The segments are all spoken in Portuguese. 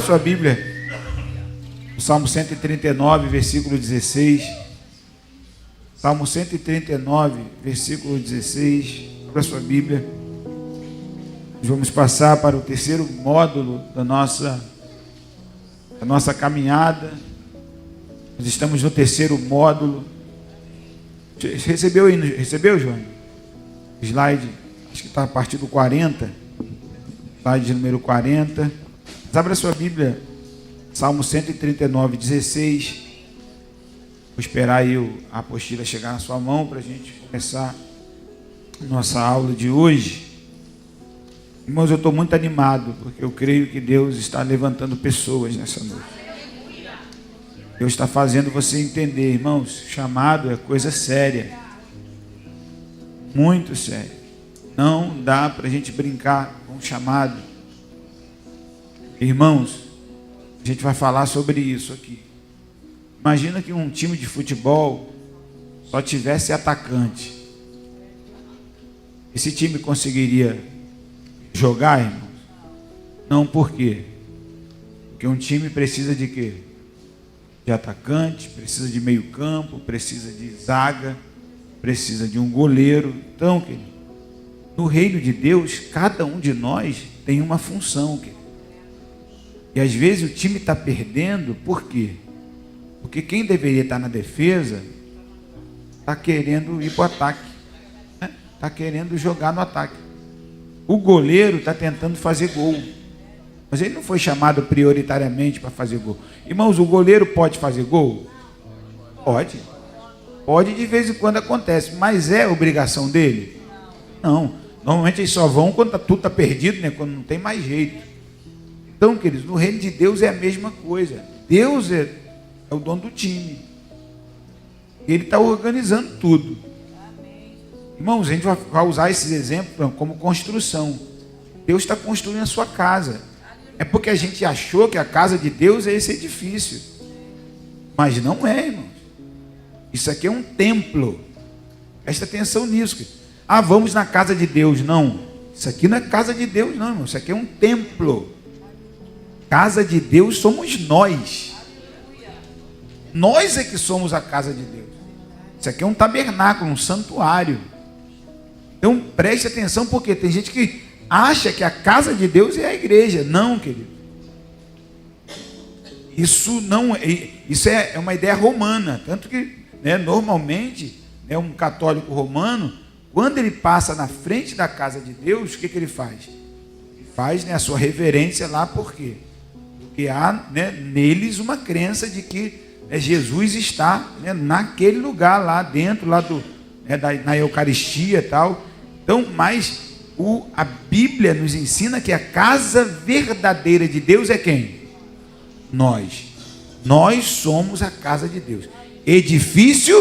Sua Bíblia, o Salmo 139, versículo 16. Salmo 139, versículo 16. Abra sua Bíblia. Vamos passar para o terceiro módulo da nossa caminhada. Nós estamos no terceiro módulo. Recebeu aí? Recebeu, João? Slide, acho que está a partir do 40. Slide número 40. Abra sua Bíblia, Salmo 139, 16. Vou esperar aí a apostila chegar na sua mão para a gente começar nossa aula de hoje. Irmãos, eu estou muito animado, porque eu creio que Deus está levantando pessoas nessa noite. Deus está fazendo você entender, irmãos, chamado é coisa séria. Muito séria. Não dá para a gente brincar com o chamado. Irmãos, a gente vai falar sobre isso aqui. Imagina que um time de futebol só tivesse atacante. Esse time conseguiria jogar, irmãos? Não, por quê? Porque um time precisa de quê? De atacante, precisa de meio campo, precisa de zaga, precisa de um goleiro. Então, querido, no reino de Deus, cada um de nós tem uma função, querido. E às vezes o time está perdendo, por quê? Porque quem deveria estar na defesa está querendo ir para o ataque, né? Está querendo jogar no ataque. O goleiro está tentando fazer gol, mas ele não foi chamado prioritariamente para fazer gol. Irmãos, o goleiro pode fazer gol? Pode. Pode, de vez em quando acontece, mas é obrigação dele? Não. Normalmente eles só vão quando tudo está perdido, né? Quando não tem mais jeito. Então, queridos, no reino de Deus é a mesma coisa. Deus é o dono do time. Ele está organizando tudo. Irmãos, a gente vai usar esses exemplos como construção. Deus está construindo a sua casa. É porque a gente achou que a casa de Deus é esse edifício. Mas não é, irmãos. Isso aqui é um templo. Presta atenção nisso. Ah, vamos na casa de Deus. Não. Isso aqui não é casa de Deus, não, irmão. Isso aqui é um templo. Casa de Deus somos nós. Nós é que somos a casa de Deus. Isso aqui é um tabernáculo, um santuário. Então preste atenção, porque tem gente que acha que a casa de Deus é a igreja. Não, querido. Isso não é, isso é uma ideia romana. Tanto que, né, normalmente, né, um católico romano, quando ele passa na frente da casa de Deus, o que ele faz? Ele faz, né, a sua reverência lá, por quê? Porque há, né, neles uma crença de que, né, Jesus está, né, naquele lugar lá dentro, lá na Eucaristia e tal. Então, mas a Bíblia nos ensina que a casa verdadeira de Deus é quem? Nós. Nós somos a casa de Deus. Edifício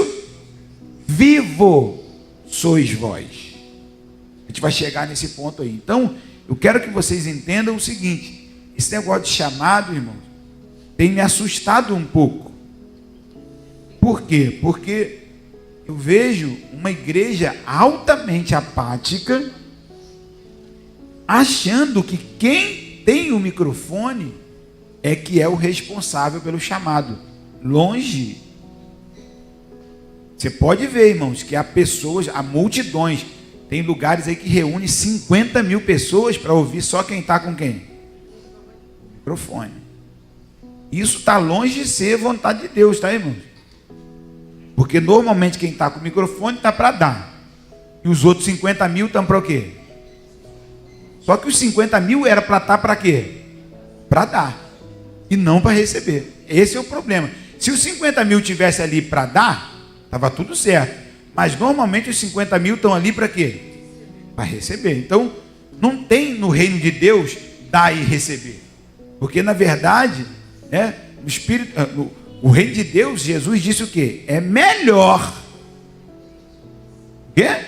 vivo sois vós. A gente vai chegar nesse ponto aí. Então, eu quero que vocês entendam o seguinte. Esse negócio de chamado, irmãos, tem me assustado um pouco. Por quê? Porque eu vejo uma igreja altamente apática, achando que quem tem o microfone é que é o responsável pelo chamado. Longe. Você pode ver, irmãos, que há pessoas, há multidões. Tem lugares aí que reúne 50 mil pessoas para ouvir só quem está com quem? Microfone. Isso está longe de ser vontade de Deus, tá, irmãos? Porque normalmente quem está com o microfone está para dar. E os outros 50 mil estão para o quê? Só que os 50 mil era para estar para quê? Para dar. E não para receber. Esse é o problema. Se os 50 mil tivesse ali para dar, estava tudo certo. Mas normalmente os 50 mil estão ali para quê? Para receber. Então, não tem no reino de Deus dar e receber. Porque, na verdade, né, o reino de Deus, Jesus disse o quê? É melhor. O quê?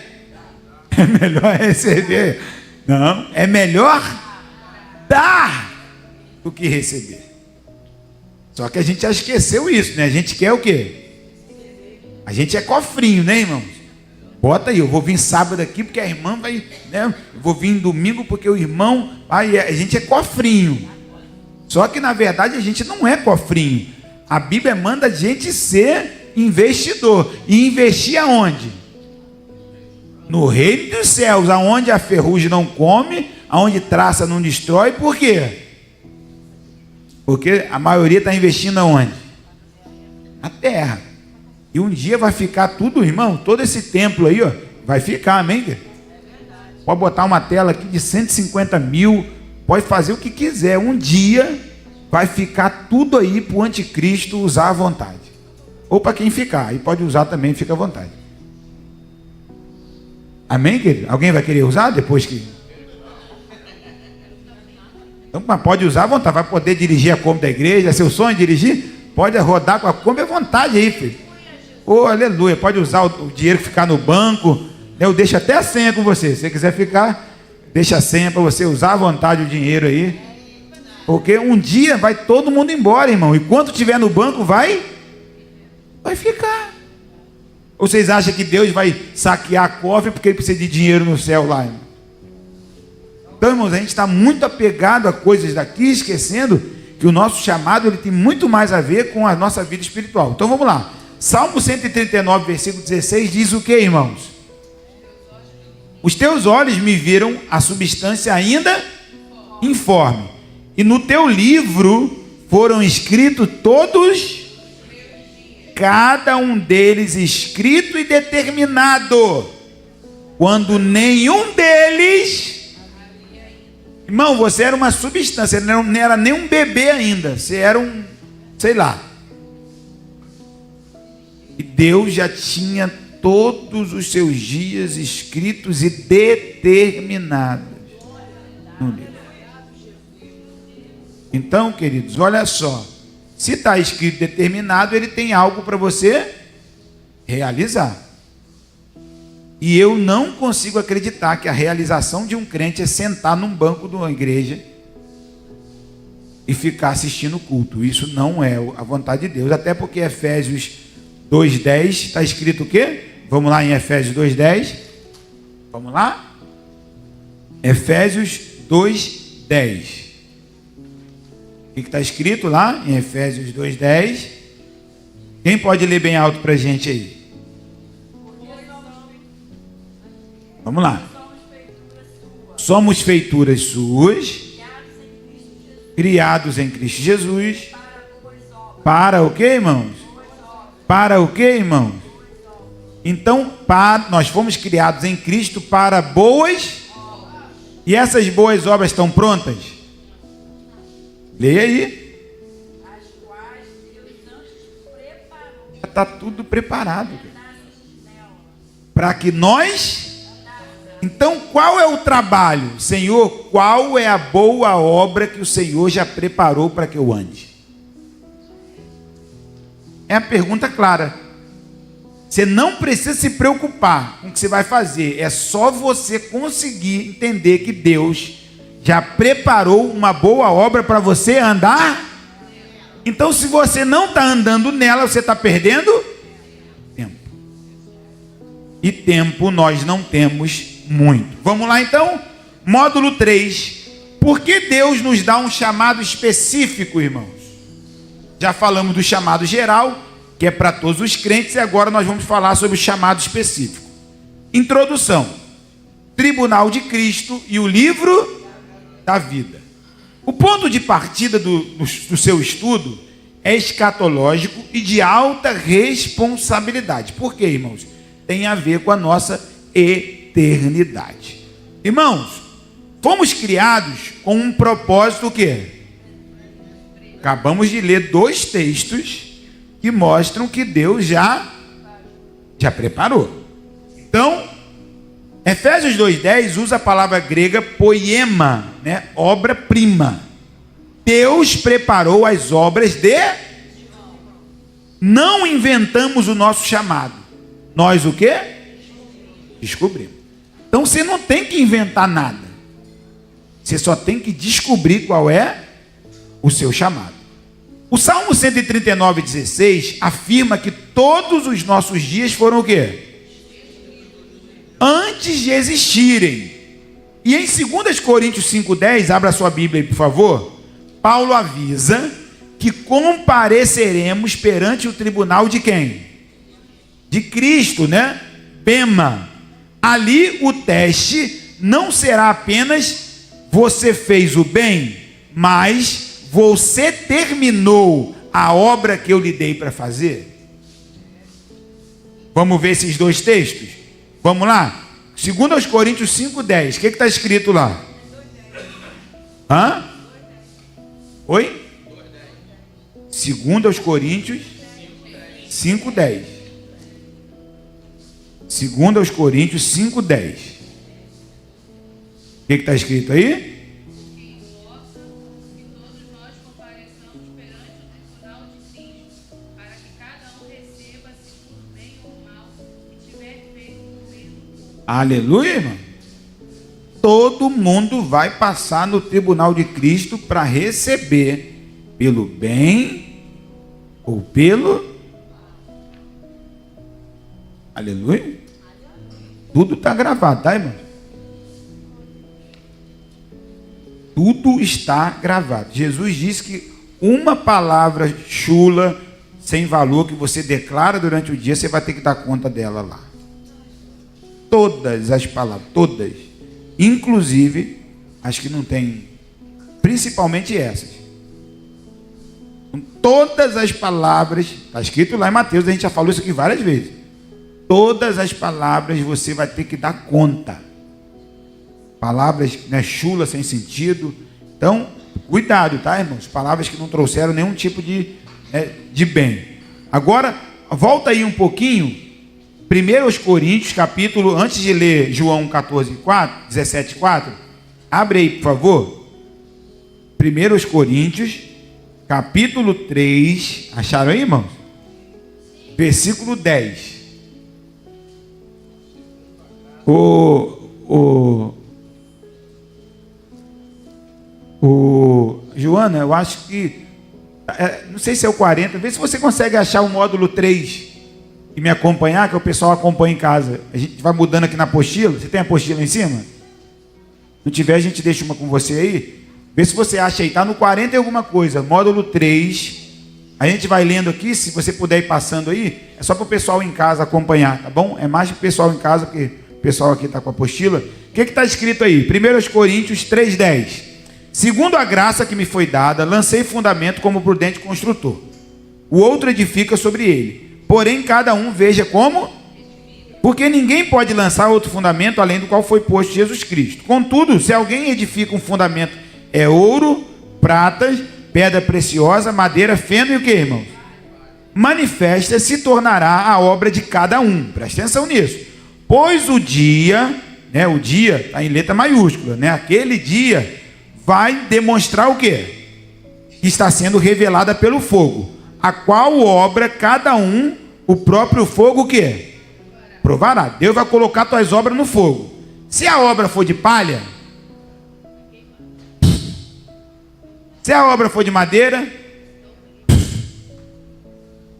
É melhor receber. Não, é melhor dar do que receber. Só que a gente já esqueceu isso, né? A gente quer o quê? A gente é cofrinho, né, irmãos? Bota aí, eu vou vir sábado aqui porque a irmã vai, né? Eu vou vir domingo porque o irmão, aí a gente é cofrinho. Só que na verdade a gente não é cofrinho. A Bíblia manda a gente ser investidor. E investir aonde? No reino dos céus, aonde a ferrugem não come, aonde traça não destrói. Por quê? Porque a maioria está investindo aonde? Na terra. E um dia vai ficar tudo, irmão, todo esse templo aí, ó, vai ficar, amém? Pode botar uma tela aqui de 150 mil, pode fazer o que quiser. Um dia vai ficar tudo aí para o anticristo usar à vontade. Ou para quem ficar, e pode usar também, fica à vontade. Amém, querido? Alguém vai querer usar depois que... Então, mas pode usar à vontade, vai poder dirigir a Kombi da igreja, seu sonho dirigir? Pode rodar com a Kombi à vontade aí, filho. Oh, aleluia, pode usar o dinheiro que ficar no banco, né? Eu deixo até a senha com você, se você quiser ficar, deixa a senha para você usar à vontade o dinheiro aí, porque um dia vai todo mundo embora, irmão, e quando tiver no banco vai ficar. Ou vocês acham que Deus vai saquear a cofre porque ele precisa de dinheiro no céu lá, irmão? Então, irmãos, a gente está muito apegado a coisas daqui, esquecendo que o nosso chamado ele tem muito mais a ver com a nossa vida espiritual. Então vamos lá. Salmo 139, versículo 16 diz o que, irmãos? Os teus olhos me viram a substância ainda informe, e no teu livro foram escritos todos, cada um deles escrito e determinado, quando nenhum deles... Irmão, você era uma substância, não era nem um bebê ainda, você era um, sei lá. E Deus já tinha todos os seus dias escritos e determinados no livro. Então, queridos, olha só, se está escrito determinado, ele tem algo para você realizar. E eu não consigo acreditar que a realização de um crente é sentar num banco de uma igreja e ficar assistindo o culto. Isso não é a vontade de Deus. Até porque Efésios 2:10 está escrito o quê? Vamos lá em Efésios 2:10. Vamos lá? Efésios 2:10. O que está escrito lá em Efésios 2:10? Quem pode ler bem alto para a gente aí? Vamos lá. Somos feituras suas, criados em Cristo Jesus, para o que, irmãos? Para o que, irmãos? Então, nós fomos criados em Cristo para boas, e essas boas obras estão prontas? Leia aí. Já está tudo preparado para que nós... Então, qual é o trabalho? Senhor, qual é a boa obra que o Senhor já preparou para que eu ande? É a pergunta clara. Você não precisa se preocupar com o que você vai fazer. É só você conseguir entender que Deus já preparou uma boa obra para você andar. Então, se você não está andando nela, você está perdendo tempo. E tempo nós não temos muito. Vamos lá então, módulo 3. Por que Deus nos dá um chamado específico, irmãos? Já falamos do chamado geral, que é para todos os crentes, e agora nós vamos falar sobre o chamado específico. Introdução: Tribunal de Cristo e o livro da vida. O ponto de partida do seu estudo é escatológico e de alta responsabilidade. Por quê, irmãos? Tem a ver com a nossa eternidade. Irmãos, fomos criados com um propósito o quê? Acabamos de ler 2 textos que mostram que Deus já preparou. Então, Efésios 2:10 usa a palavra grega poema, né? Obra-prima. Deus preparou as obras de... Não inventamos o nosso chamado. Nós o quê? Descobrimos. Então você não tem que inventar nada. Você só tem que descobrir qual é o seu chamado. O Salmo 139:16 afirma que todos os nossos dias foram o quê? Antes de existirem. E em 2 Coríntios 5:10, abra sua Bíblia aí, por favor. Paulo avisa que compareceremos perante o tribunal de quem? De Cristo, né? Bema. Ali o teste não será apenas você fez o bem, mas você terminou a obra que eu lhe dei para fazer. Vamos ver esses dois textos? Vamos lá? 2 Coríntios 5:10. O que está escrito lá? Hã? Oi? 2 Coríntios 5:10. 2 Coríntios 5:10. O que está escrito aí? Aleluia, irmão. Todo mundo vai passar no tribunal de Cristo para receber pelo bem ou pelo... Aleluia. Tudo está gravado, tá, irmão? Tudo está gravado. Jesus disse que uma palavra chula, sem valor, que você declara durante o dia, você vai ter que dar conta dela lá. Todas as palavras, todas, inclusive as que não tem, principalmente essas. Todas as palavras, está escrito lá em Mateus, a gente já falou isso aqui várias vezes. Todas as palavras você vai ter que dar conta. Palavras, né, chula, sem sentido. Então, cuidado, tá, irmãos? Palavras que não trouxeram nenhum tipo de bem. Agora, volta aí um pouquinho. 1 Coríntios, capítulo, antes de ler João 17:4, abre aí, por favor. 1 Coríntios, capítulo 3, acharam aí, irmãos? Versículo 10. Joana, eu acho que, não sei se é o 40, vê se você consegue achar o módulo 3 e me acompanhar, que o pessoal acompanha em casa. A gente vai mudando aqui na apostila. Você tem a apostila em cima? Se não tiver, a gente deixa uma com você aí. Vê se você acha aí. Está no 40 e alguma coisa. Módulo 3. A gente vai lendo aqui. Se você puder ir passando aí, é só para o pessoal em casa acompanhar, tá bom? É mais para o pessoal em casa, porque o pessoal aqui está com a apostila. O que está escrito aí? 1 Coríntios 3:10. Segundo a graça que me foi dada, lancei fundamento como prudente construtor. O outro edifica sobre ele. Porém, cada um veja como, porque ninguém pode lançar outro fundamento além do qual foi posto Jesus Cristo. Contudo, se alguém edifica um fundamento, é ouro, prata, pedra preciosa, madeira, feno e o que, irmãos? Manifesta, se tornará a obra de cada um. Presta atenção nisso. Pois o dia, né, o dia está em letra maiúscula, né? Aquele dia vai demonstrar o quê? Que está sendo revelada pelo fogo. A qual obra cada um, o próprio fogo o quê? Provará. Deus vai colocar tuas obras no fogo. Se a obra for de palha, se a obra for de madeira,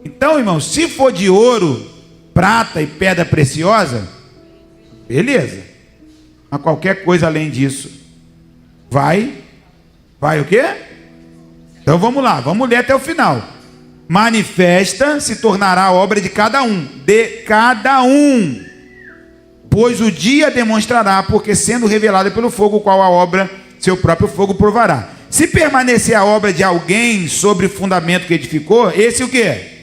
então, irmãos, se for de ouro, prata e pedra preciosa, beleza. Mas qualquer coisa além disso, vai o quê? Então vamos lá, vamos ler até o final. Manifesta, se tornará a obra de cada um, pois o dia demonstrará, porque sendo revelada pelo fogo, qual a obra, seu próprio fogo provará. Se permanecer a obra de alguém sobre o fundamento que edificou, esse o quê?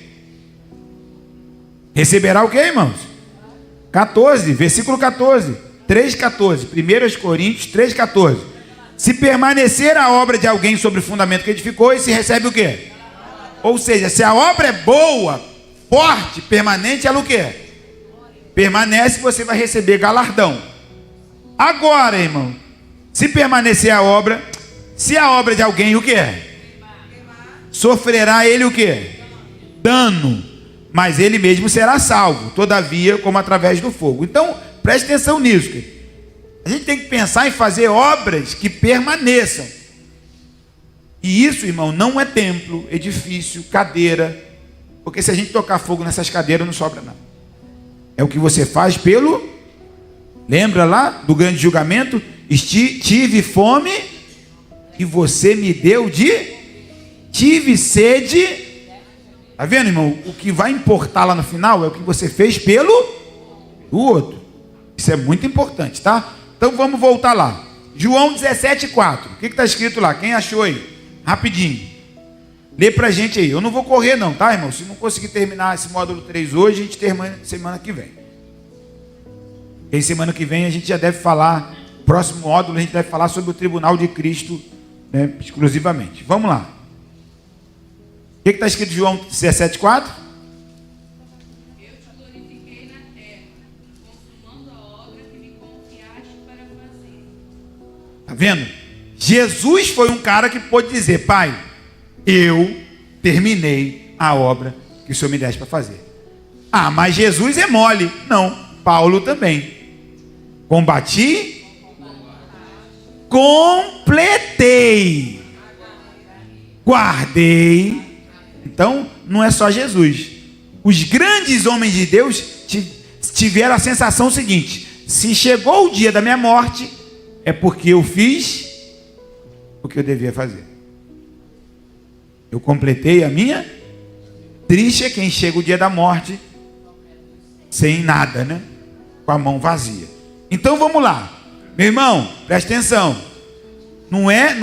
Receberá o quê, irmãos? 14, versículo 14, 3:14, 1 Coríntios 3:14. Se permanecer a obra de alguém sobre o fundamento que edificou, esse recebe o quê? Ou seja, se a obra é boa, forte, permanente, ela o quê? Permanece, você vai receber galardão. Agora, irmão, se permanecer a obra, se a obra de alguém o quê? Sofrerá ele o quê? Dano, mas ele mesmo será salvo, todavia, como através do fogo. Então, preste atenção nisso, querido. A gente tem que pensar em fazer obras que permaneçam. E isso, irmão, não é templo, edifício, cadeira. Porque se a gente tocar fogo nessas cadeiras, não sobra nada. É o que você faz pelo... Lembra lá do grande julgamento? Tive fome e você me deu de... Tive sede. Está vendo, irmão? O que vai importar lá no final é o que você fez pelo outro. Isso é muito importante, tá? Então vamos voltar lá. João 17,4. O que está escrito lá? Quem achou aí? Rapidinho. Lê pra gente aí. Eu não vou correr não, tá, irmão? Se não conseguir terminar esse módulo 3 hoje, a gente termina semana que vem. E semana que vem a gente já deve falar, próximo módulo a gente deve falar sobre o tribunal de Cristo, né, exclusivamente. Vamos lá. O que está escrito em João 17,4? Eu te glorifiquei na terra, consumando a obra que me confiaste para fazer. Está vendo? Jesus foi um cara que pôde dizer: Pai, eu terminei a obra que o Senhor me deste para fazer. Ah, mas Jesus é mole. Não, Paulo também. Combati, completei, guardei. Então, não é só Jesus. Os grandes homens de Deus tiveram a sensação seguinte: se chegou o dia da minha morte, é porque eu fiz o que eu devia fazer. Eu completei a minha. Triste é quem chega o dia da morte sem nada, né? Com a mão vazia. Então vamos lá, meu irmão, presta atenção. Não é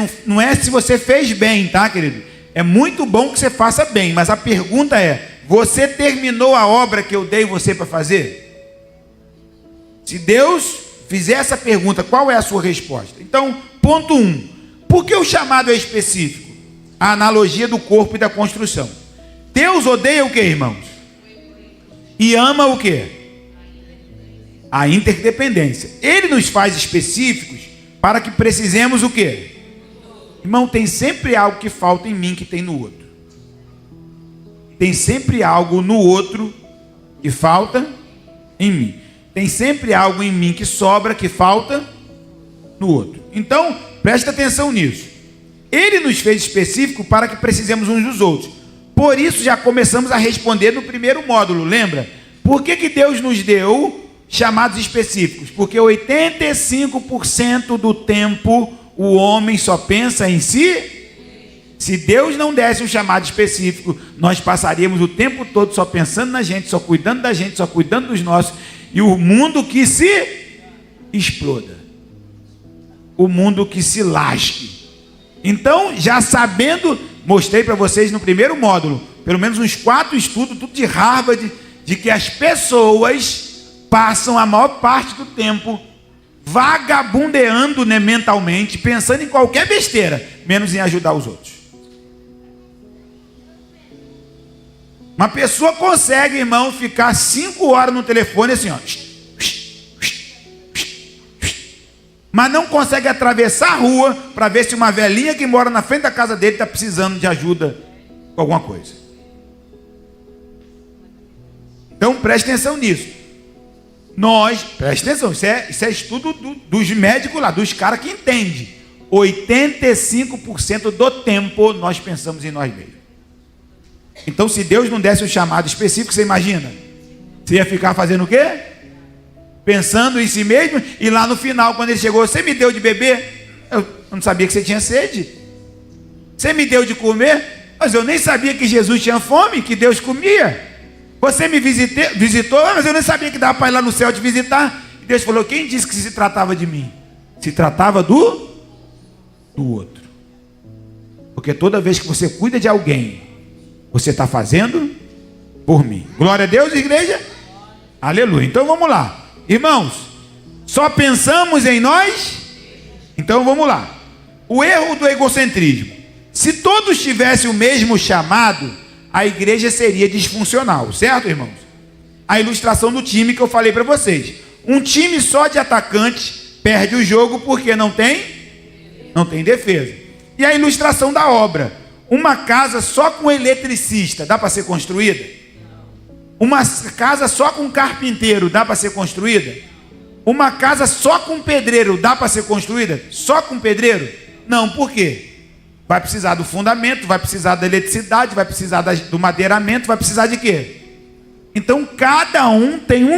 se você fez bem, tá, querido? É muito bom que você faça bem, mas a pergunta é: você terminou a obra que eu dei você para fazer? Se Deus fizer essa pergunta, qual é a sua resposta? Então, ponto 1. Por que o chamado é específico? A analogia do corpo e da construção. Deus odeia o que, irmãos? E ama o que? A interdependência. Ele nos faz específicos para que precisemos o quê? Irmão, tem sempre algo que falta em mim que tem no outro. Tem sempre algo no outro que falta em mim. Tem sempre algo em mim que sobra, que falta no outro. Então, presta atenção nisso. Ele nos fez específico para que precisemos uns dos outros. Por isso já começamos a responder no primeiro módulo, lembra? Por que Deus nos deu chamados específicos? Porque 85% do tempo o homem só pensa em si. Se Deus não desse um chamado específico, nós passaríamos o tempo todo só pensando na gente, só cuidando da gente, só cuidando dos nossos, e o mundo que se exploda, o mundo que se lasque. Então, já sabendo, mostrei para vocês no primeiro módulo, pelo menos uns 4 estudos, tudo de Harvard, de que as pessoas passam a maior parte do tempo vagabundeando, né, mentalmente, pensando em qualquer besteira, menos em ajudar os outros. Uma pessoa consegue, irmão, ficar 5 horas no telefone assim, ó, mas não consegue atravessar a rua para ver se uma velhinha que mora na frente da casa dele está precisando de ajuda com alguma coisa. Então preste atenção nisso. Preste atenção, isso é estudo dos médicos lá, dos caras que entendem. 85% do tempo nós pensamos em nós mesmos. Então, se Deus não desse um chamado específico, você imagina? Você ia ficar fazendo o quê? Pensando em si mesmo, e lá no final, quando ele chegou: você me deu de beber? Eu não sabia que você tinha sede. Você me deu de comer? Mas eu nem sabia que Jesus tinha fome, que Deus comia. Você me visitou, mas eu nem sabia que dava para ir lá no céu te visitar. E Deus falou: quem disse que se tratava de mim? Se tratava do outro. Porque toda vez que você cuida de alguém, você está fazendo por mim. Glória a Deus, igreja. Aleluia. Então vamos lá. Irmãos, só pensamos em nós? Então vamos lá. O erro do egocentrismo. Se todos tivessem o mesmo chamado, a igreja seria disfuncional, certo, irmãos? A ilustração do time que eu falei para vocês. Um time só de atacantes perde o jogo porque não tem defesa. E a ilustração da obra. Uma casa só com eletricista dá para ser construída? Uma casa só com carpinteiro dá para ser construída? Uma casa só com pedreiro dá para ser construída? Só com pedreiro? Não, por quê? Vai precisar do fundamento, vai precisar da eletricidade, vai precisar do madeiramento, vai precisar de quê? Então cada um tem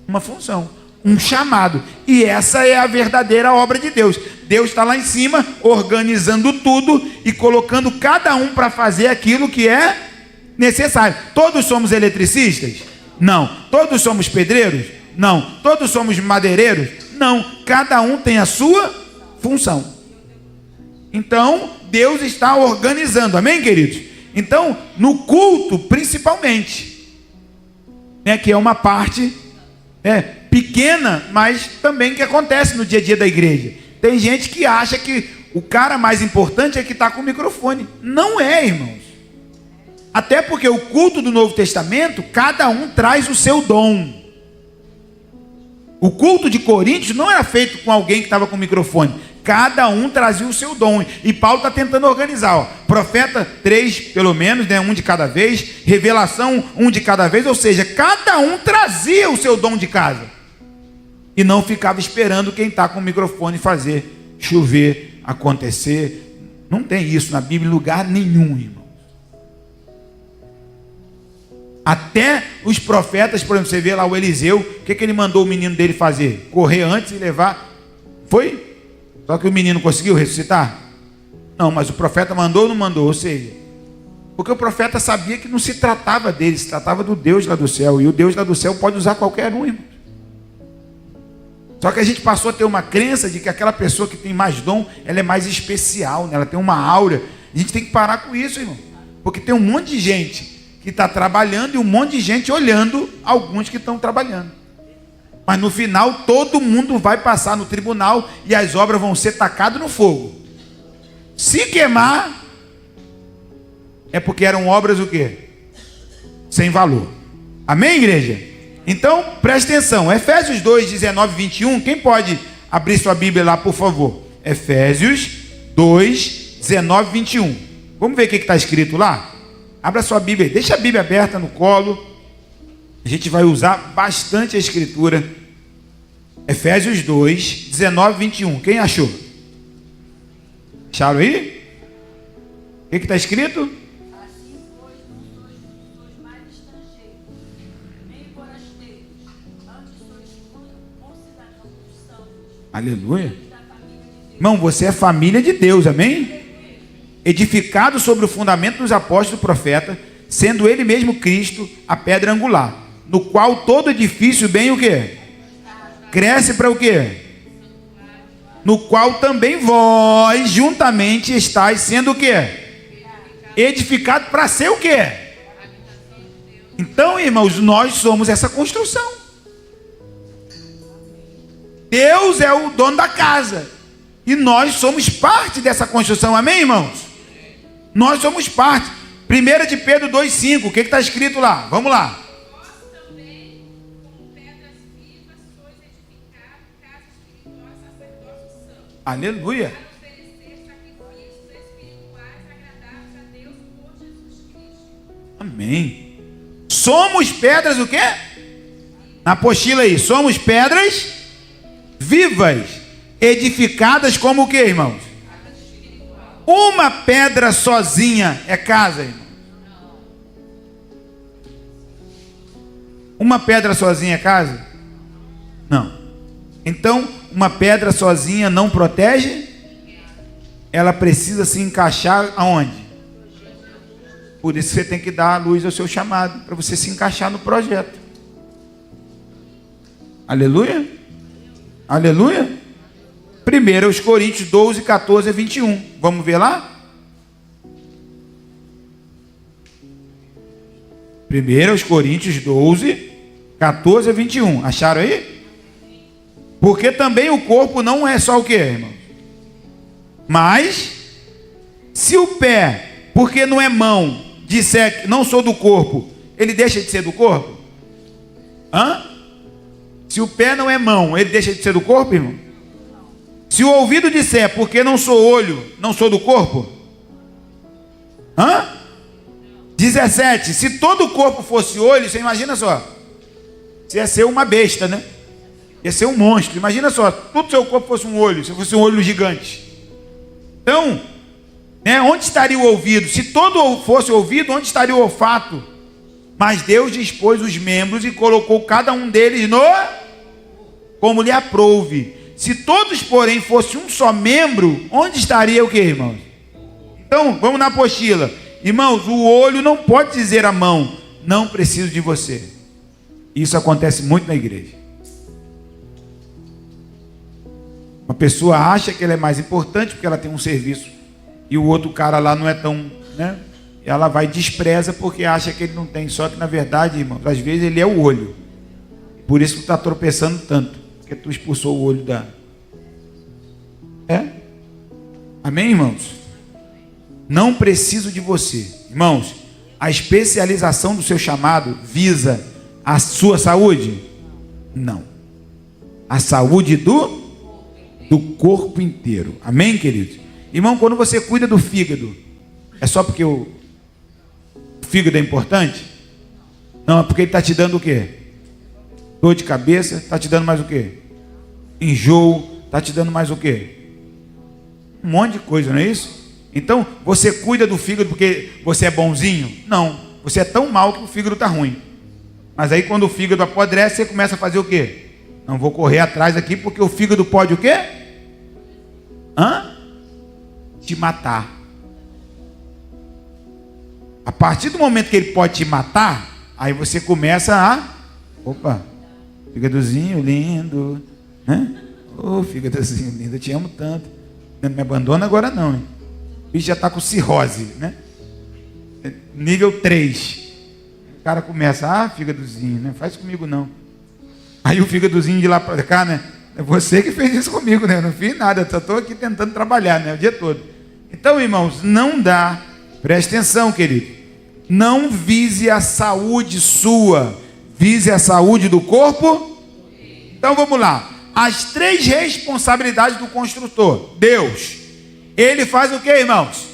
uma função. um chamado. E essa é a verdadeira obra de Deus. Deus está lá em cima, organizando tudo e colocando cada um para fazer aquilo que é necessário. Todos somos eletricistas? Não. Todos somos pedreiros? Não. Todos somos madeireiros? Não. Cada um tem a sua função. Então, Deus está organizando. Amém, queridos? Então, no culto, principalmente, né, que é uma parte pequena, mas também que acontece no dia a dia da igreja. Tem gente que acha que o cara mais importante é que está com o microfone. Não é, irmãos. Até porque o culto do Novo Testamento, cada um traz o seu dom. O culto de Coríntios não era feito com alguém que estava com o microfone. Cada um trazia o seu dom. E Paulo está tentando organizar. Ó. Profeta, 3 pelo menos, né? Um de cada vez. Revelação, 1 de cada vez. Ou seja, cada um trazia o seu dom de casa. E não ficava esperando quem está com o microfone fazer chover, acontecer. Não tem isso na Bíblia em lugar nenhum, irmão. Até os profetas, por exemplo, você vê lá o Eliseu, o que ele mandou o menino dele fazer? Correr antes e levar. Foi? Só que o menino conseguiu ressuscitar? Não, mas o profeta mandou ou não mandou? Ou seja, porque o profeta sabia que não se tratava dele, se tratava do Deus lá do céu. E o Deus lá do céu pode usar qualquer um, irmão. Só que a gente passou a ter uma crença de que aquela pessoa que tem mais dom, ela é mais especial, né? Ela tem uma aura. A gente tem que parar com isso, irmão. Porque tem um monte de gente que está trabalhando e um monte de gente olhando alguns que estão trabalhando. Mas no final todo mundo vai passar no tribunal e as obras vão ser tacadas no fogo. Se queimar, é porque eram obras o quê? Sem valor. Amém, igreja? Então, preste atenção. Efésios 2, 19 e 21. Quem pode abrir sua Bíblia lá, por favor? Efésios 2, 19 e 21. Vamos ver o que está escrito lá? Abra sua Bíblia, deixa a Bíblia aberta no colo. A gente vai usar bastante a Escritura. Efésios 2, 19 e 21. Quem achou? Acharam aí? O que está escrito? Assim, pois, não sois mais estrangeiros, nem forasteiros, antes sois concidadãos dos santos. Aleluia. Da família de Deus. Irmão, você é família de Deus, amém? Edificado sobre o fundamento dos apóstolos e profetas, sendo ele mesmo Cristo a pedra angular, no qual todo edifício bem o quê? Cresce para o quê? No qual também vós juntamente estáis sendo o quê? Edificado para ser o quê? Então, irmãos, nós somos essa construção. Deus é o dono da casa e nós somos parte dessa construção, amém, irmãos? Nós somos parte. 1 de Pedro 2,5. O que está escrito lá? Vamos lá. Vós também, como pedras vivas, sois edificados, casa espiritual e sacerdócio santo, Aleluia. para oferecer sacrifícios espirituais agradáveis a Deus por Jesus Cristo. Amém. Somos pedras o quê? Na apostila aí. Somos pedras vivas, edificadas como o quê, irmãos? Uma pedra sozinha é casa, irmão? Uma pedra sozinha é casa? Não. Então, uma pedra sozinha não protege? Ela precisa se encaixar aonde? Por isso você tem que dar a luz ao seu chamado, para você se encaixar no projeto. Aleluia? Aleluia? 1 Coríntios 12, 14 a 21. Vamos ver lá? 1 Coríntios 12, 14 a 21. Acharam aí? Porque também o corpo não é só o que, irmão? Mas, se o pé, porque não é mão, disser que não sou do corpo, ele deixa de ser do corpo? Hã? Se o pé não é mão, ele deixa de ser do corpo, irmão? Se o ouvido disser, porque não sou olho, não sou do corpo? Hã? 17. Se todo o corpo fosse olho, você imagina só. Você ia ser uma besta, né? Ia ser um monstro. Imagina só, todo o seu corpo fosse um olho, se fosse um olho gigante. Então, né, onde estaria o ouvido? Se todo fosse ouvido, onde estaria o olfato? Mas Deus dispôs os membros e colocou cada um deles no como lhe aprouve. Se todos, porém, fossem um só membro, onde estaria o que, irmãos? Então, vamos na apostila. Irmãos, o olho não pode dizer à mão, não preciso de você. Isso acontece muito na igreja. Uma pessoa acha que ela é mais importante porque ela tem um serviço e o outro cara lá não é tão, né? Ela vai e despreza porque acha que ele não tem. Só que na verdade, irmãos, às vezes ele é o olho. Por isso que tu está tropeçando tanto, porque tu expulsou o olho da... Amém, irmãos? Não preciso de você. Irmãos, a especialização do seu chamado visa a sua saúde? Não. A saúde do corpo inteiro. Amém, queridos? Irmão, quando você cuida do fígado, é só porque o fígado é importante? Não, é porque ele está te dando o quê? Dor de cabeça, está te dando mais o quê? Enjoo, está te dando mais o quê? Um monte de coisa, não é isso? Então, você cuida do fígado porque você é bonzinho? Não, você é tão mal que o fígado está ruim. Mas aí quando o fígado apodrece, você começa a fazer o quê? Não vou correr atrás aqui porque o fígado pode o quê? Te matar. A partir do momento que ele pode te matar, aí você começa a... Opa, fígadozinho lindo, né? Ô, fígadozinho lindo, eu te amo tanto. Não me abandona agora não, hein? O bicho já está com cirrose, né? Nível 3. O cara começa, fígadozinho, né? Faz comigo não. Aí o fígadozinho de lá para cá, né? É você que fez isso comigo, né? Eu não fiz nada, eu só estou aqui tentando trabalhar, né? O dia todo. Então, irmãos, não dá. Preste atenção, querido. Não vise a saúde sua, vise a saúde do corpo. Então vamos lá. As 3 responsabilidades do construtor. Deus. Ele faz o que, irmãos?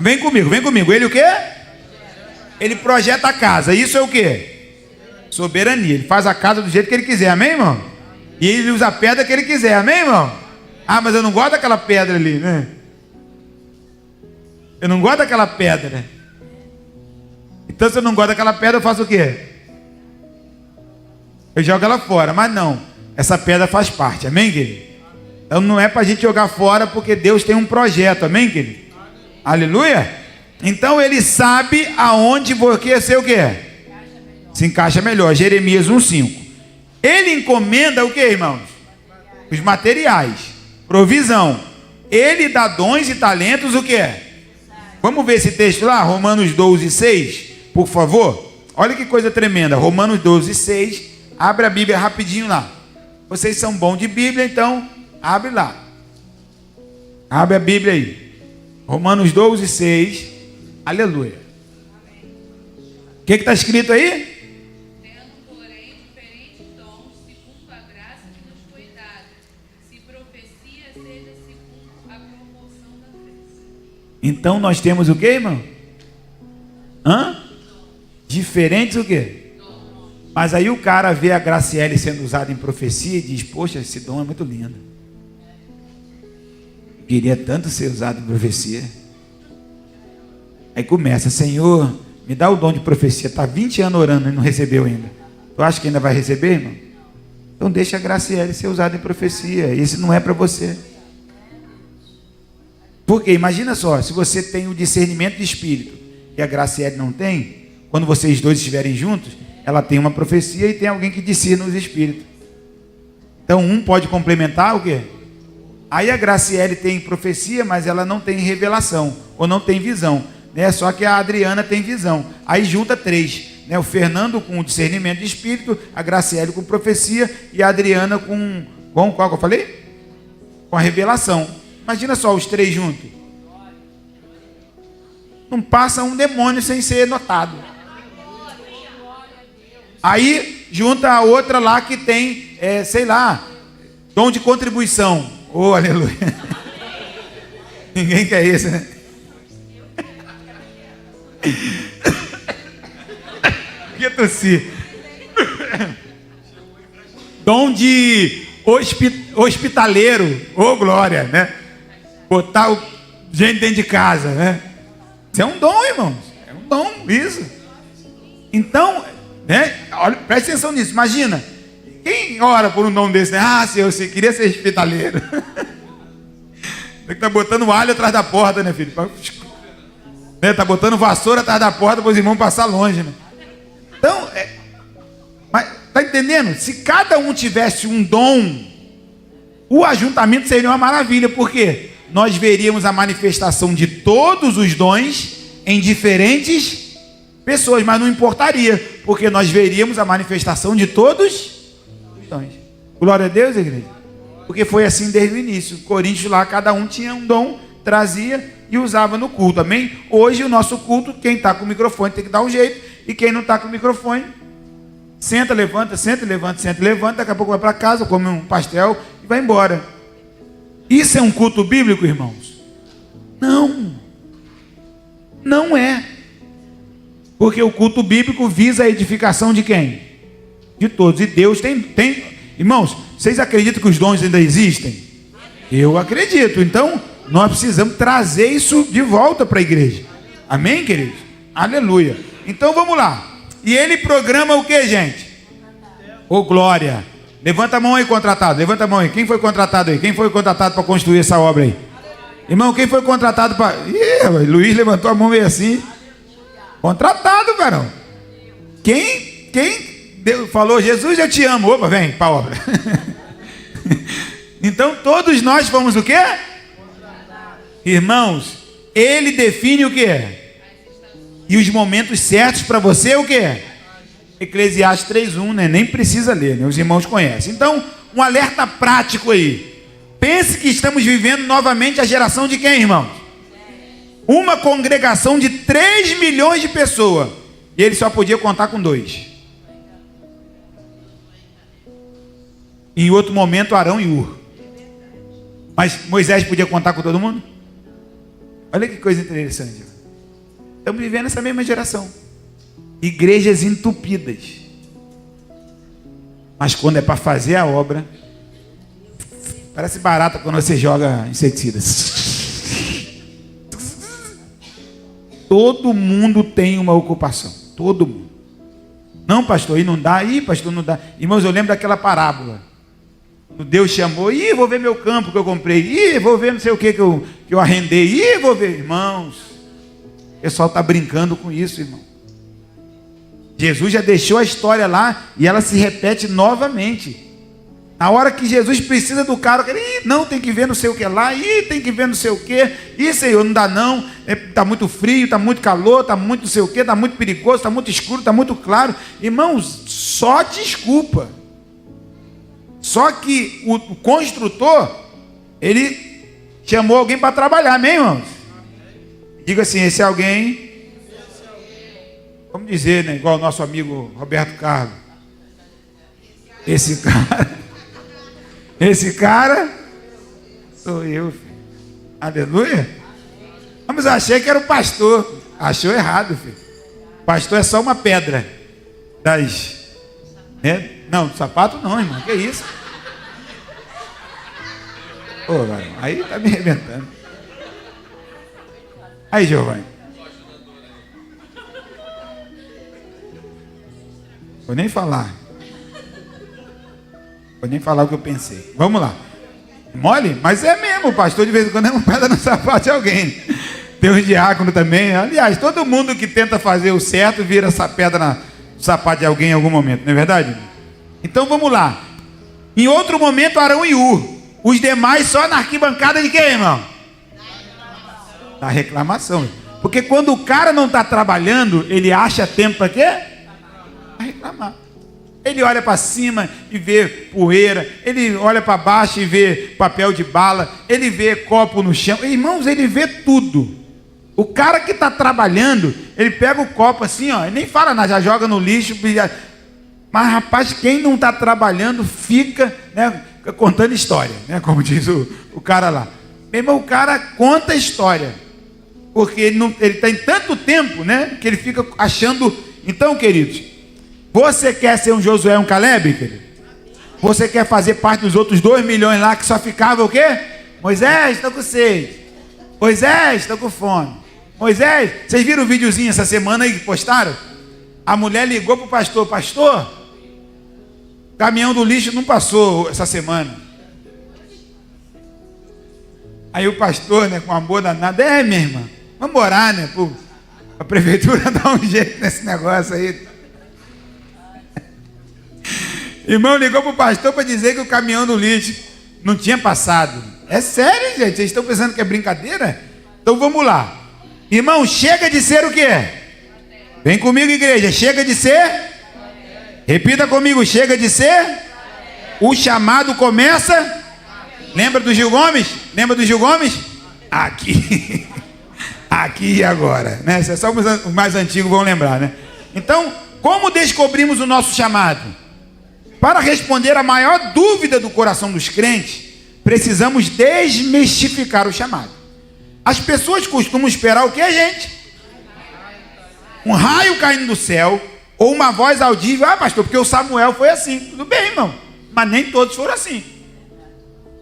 Vem comigo, vem comigo. Ele o quê? Ele projeta a casa. Isso é o quê? Soberania. Ele faz a casa do jeito que ele quiser, amém, irmão? E ele usa a pedra que ele quiser, amém, irmão? Mas eu não gosto daquela pedra ali, né? Eu não gosto daquela pedra. Então, se eu não gosto daquela pedra, eu faço o quê? Eu jogo ela fora, mas não. Essa pedra faz parte, amém, querido? Então não é para a gente jogar fora, porque Deus tem um projeto, amém, querido? Aleluia? Então ele sabe aonde você ser o quê? Se encaixa melhor. Jeremias 1,5. Ele encomenda o que, irmãos? Os materiais, provisão. Ele dá dons e talentos, o que é? Vamos ver esse texto lá, Romanos 12,6, por favor. Olha que coisa tremenda, Romanos 12,6. Abre a Bíblia rapidinho lá. Vocês são bons de Bíblia, então abre lá. Abre a Bíblia aí. Romanos 12,6. Aleluia. O que está escrito aí? Tendo, porém, diferentes dons, segundo a graça que nos foi dada. Se profecia, seja segundo a proporção da fé. Então nós temos o que, irmão? Diferentes o quê? Mas aí o cara vê a Graciele sendo usada em profecia e diz, poxa, esse dom é muito lindo. Eu queria tanto ser usado em profecia. Aí começa, Senhor, me dá o dom de profecia. Está 20 anos orando e não recebeu ainda. Tu acha que ainda vai receber, irmão? Então deixa a Graciele ser usada em profecia. Esse não é para você. Porque imagina só, se você tem o discernimento de espírito e a Graciele não tem, quando vocês dois estiverem juntos, ela tem uma profecia e tem alguém que discerne os espíritos. Então um pode complementar o quê? Aí a Graciele tem profecia, mas ela não tem revelação, ou não tem visão, né? Só que a Adriana tem visão. Aí junta 3, né? O Fernando com o discernimento de espírito, a Graciele com profecia e a Adriana com qual que eu falei? Com a revelação. Imagina só os 3 juntos. Não passa um demônio sem ser notado. Aí junta a outra lá que tem, sei lá, dom de contribuição. Oh, aleluia. Ninguém quer isso, né? Que tossir. Dom de hospitaleiro. Oh, glória, né? Botar gente dentro de casa, né? Isso é um dom, irmãos. É um dom, isso. Então, né? Olha, presta atenção nisso. Imagina, Quem ora por um dom desse, né? Ah, Senhor, você queria ser hospitaleiro. Tem que estar botando alho atrás da porta, né, filho? Né? Tá botando vassoura atrás da porta para os irmãos passar longe, né? Então, mas tá entendendo? Se cada um tivesse um dom, o ajuntamento seria uma maravilha, porque nós veríamos a manifestação de todos os dons em diferentes pessoas, mas não importaria, porque nós veríamos a manifestação de todos os dons. Glória a Deus, igreja. Porque foi assim desde o início. Coríntios lá, cada um tinha um dom, trazia e usava no culto, amém? Hoje o nosso culto, quem está com o microfone tem que dar um jeito, e quem não está com o microfone, senta, levanta, senta, levanta, senta, levanta, daqui a pouco vai para casa, come um pastel e vai embora. Isso é um culto bíblico, irmãos? Não. Não é. Porque o culto bíblico visa a edificação de quem? De todos. E Deus tem... Irmãos, vocês acreditam que os dons ainda existem? Eu acredito. Então, nós precisamos trazer isso de volta para a igreja. Amém, queridos? Aleluia. Então, vamos lá. E ele programa o que, gente? Ô, glória. Levanta a mão aí, contratado. Levanta a mão aí. Quem foi contratado aí? Quem foi contratado para construir essa obra aí? Irmão, quem foi contratado para... Luiz levantou a mão meio assim. Contratado, varão. Quem Deus falou, Jesus, eu te amo. Opa, vem para a obra. Então, todos nós fomos o quê? Irmãos, ele define o quê? E os momentos certos para você o quê? Eclesiastes 3:1, né? Nem precisa ler, né? Os irmãos conhecem. Então, um alerta prático aí. Pense que estamos vivendo novamente a geração de quem, irmãos? Uma congregação de 3 milhões de pessoas. E ele só podia contar com 2. Em outro momento, Arão e Ur. Mas Moisés podia contar com todo mundo? Olha que coisa interessante. Estamos vivendo essa mesma geração. Igrejas entupidas. Mas quando é para fazer a obra, parece barata quando você joga inseticida. Todo mundo tem uma ocupação. Todo mundo. Não, pastor, aí não dá. Ih, pastor, não dá. Irmãos, eu lembro daquela parábola. Deus chamou. Ih, vou ver meu campo que eu comprei. Ih, vou ver não sei o que eu arrendei. Ih, vou ver. Irmãos, o pessoal está brincando com isso, irmão. Jesus já deixou a história lá e ela se repete novamente. Na hora que Jesus precisa do cara, não, tem que ver não sei o que lá, tem que ver não sei o que, Senhor, não dá não, está muito frio, está muito calor, está muito não sei o que, está muito perigoso, está muito escuro, está muito claro. Irmãos, só desculpa. Só que o construtor, ele chamou alguém para trabalhar, amém, irmãos? Diga assim, esse alguém, vamos dizer, né, igual o nosso amigo Roberto Carlos, esse cara sou eu, filho. Aleluia. Mas eu achei que era o pastor. Achou errado, filho. Pastor é só uma pedra das... né? Não, sapato não, irmão. Que isso? Ô, aí tá me arrebentando. Aí, Giovanni. Vou nem falar. Vou nem falar o que eu pensei. Vamos lá. Mole? Mas é mesmo, pastor de vez em quando é uma pedra no sapato de alguém. Tem um diácono também. Aliás, todo mundo que tenta fazer o certo vira essa pedra no sapato de alguém em algum momento, não é verdade? Então vamos lá. Em outro momento, Arão e Ur. Os demais só na arquibancada de quem, irmão? Da reclamação. Porque quando o cara não está trabalhando, ele acha tempo para quê? Para reclamar. Ele olha para cima e vê poeira, ele olha para baixo e vê papel de bala, ele vê copo no chão. Irmãos, ele vê tudo. O cara que está trabalhando, ele pega o copo assim, ó, ele nem fala nada, já joga no lixo. Mas, rapaz, quem não está trabalhando fica, né, contando história, né, como diz o cara lá. Meu irmão, o cara conta história, porque ele tem tanto tempo, né, que ele fica achando. Então, queridos, você quer ser um Josué, um Caleb, querido? Você quer fazer parte dos outros 2 milhões lá que só ficava o quê? Moisés, estou com sede. Moisés, estou com fome. Moisés, vocês viram o videozinho essa semana aí que postaram? A mulher ligou para o pastor. Pastor, O caminhão do lixo não passou essa semana. Aí o pastor, né, com amor danado, minha irmã, vamos orar, né, pô, a prefeitura dar um jeito nesse negócio aí. Irmão ligou pro pastor para dizer que o caminhão do lixo não tinha passado. É sério, gente? Vocês estão pensando que é brincadeira? Então vamos lá. Irmão, chega de ser o quê? Vem comigo, igreja. Chega de ser? Repita comigo. Chega de ser? O chamado começa? Lembra do Gil Gomes? Lembra do Gil Gomes? Aqui. Aqui e agora, né? Isso é só os mais antigos vão lembrar, né? Então, como descobrimos o nosso chamado? Para responder a maior dúvida do coração dos crentes, precisamos desmistificar o chamado. As pessoas costumam esperar o que, gente? Um raio caindo do céu, ou uma voz audível. Ah, pastor, porque o Samuel foi assim. Tudo bem, irmão, mas nem todos foram assim.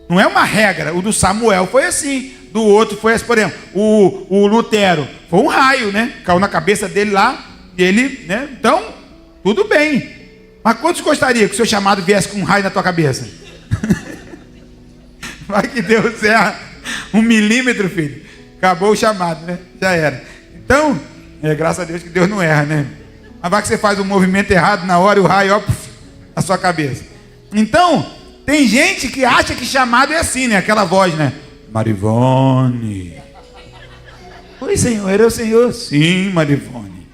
Não é uma regra. O do Samuel foi assim, do outro foi assim. Por exemplo, o Lutero foi um raio, né? Caiu na cabeça dele lá, ele, né? Então, tudo bem. Mas quantos gostariam que o seu chamado viesse com um raio na tua cabeça? Vai que Deus erra 1 milímetro, filho. Acabou o chamado, né? Já era. Então, graças a Deus que Deus não erra, né? Mas vai que você faz um movimento errado na hora e o raio, ó, na sua cabeça. Então, tem gente que acha que chamado é assim, né? Aquela voz, né? Marivone. Oi, Senhor, era o Senhor? Sim, Marivone.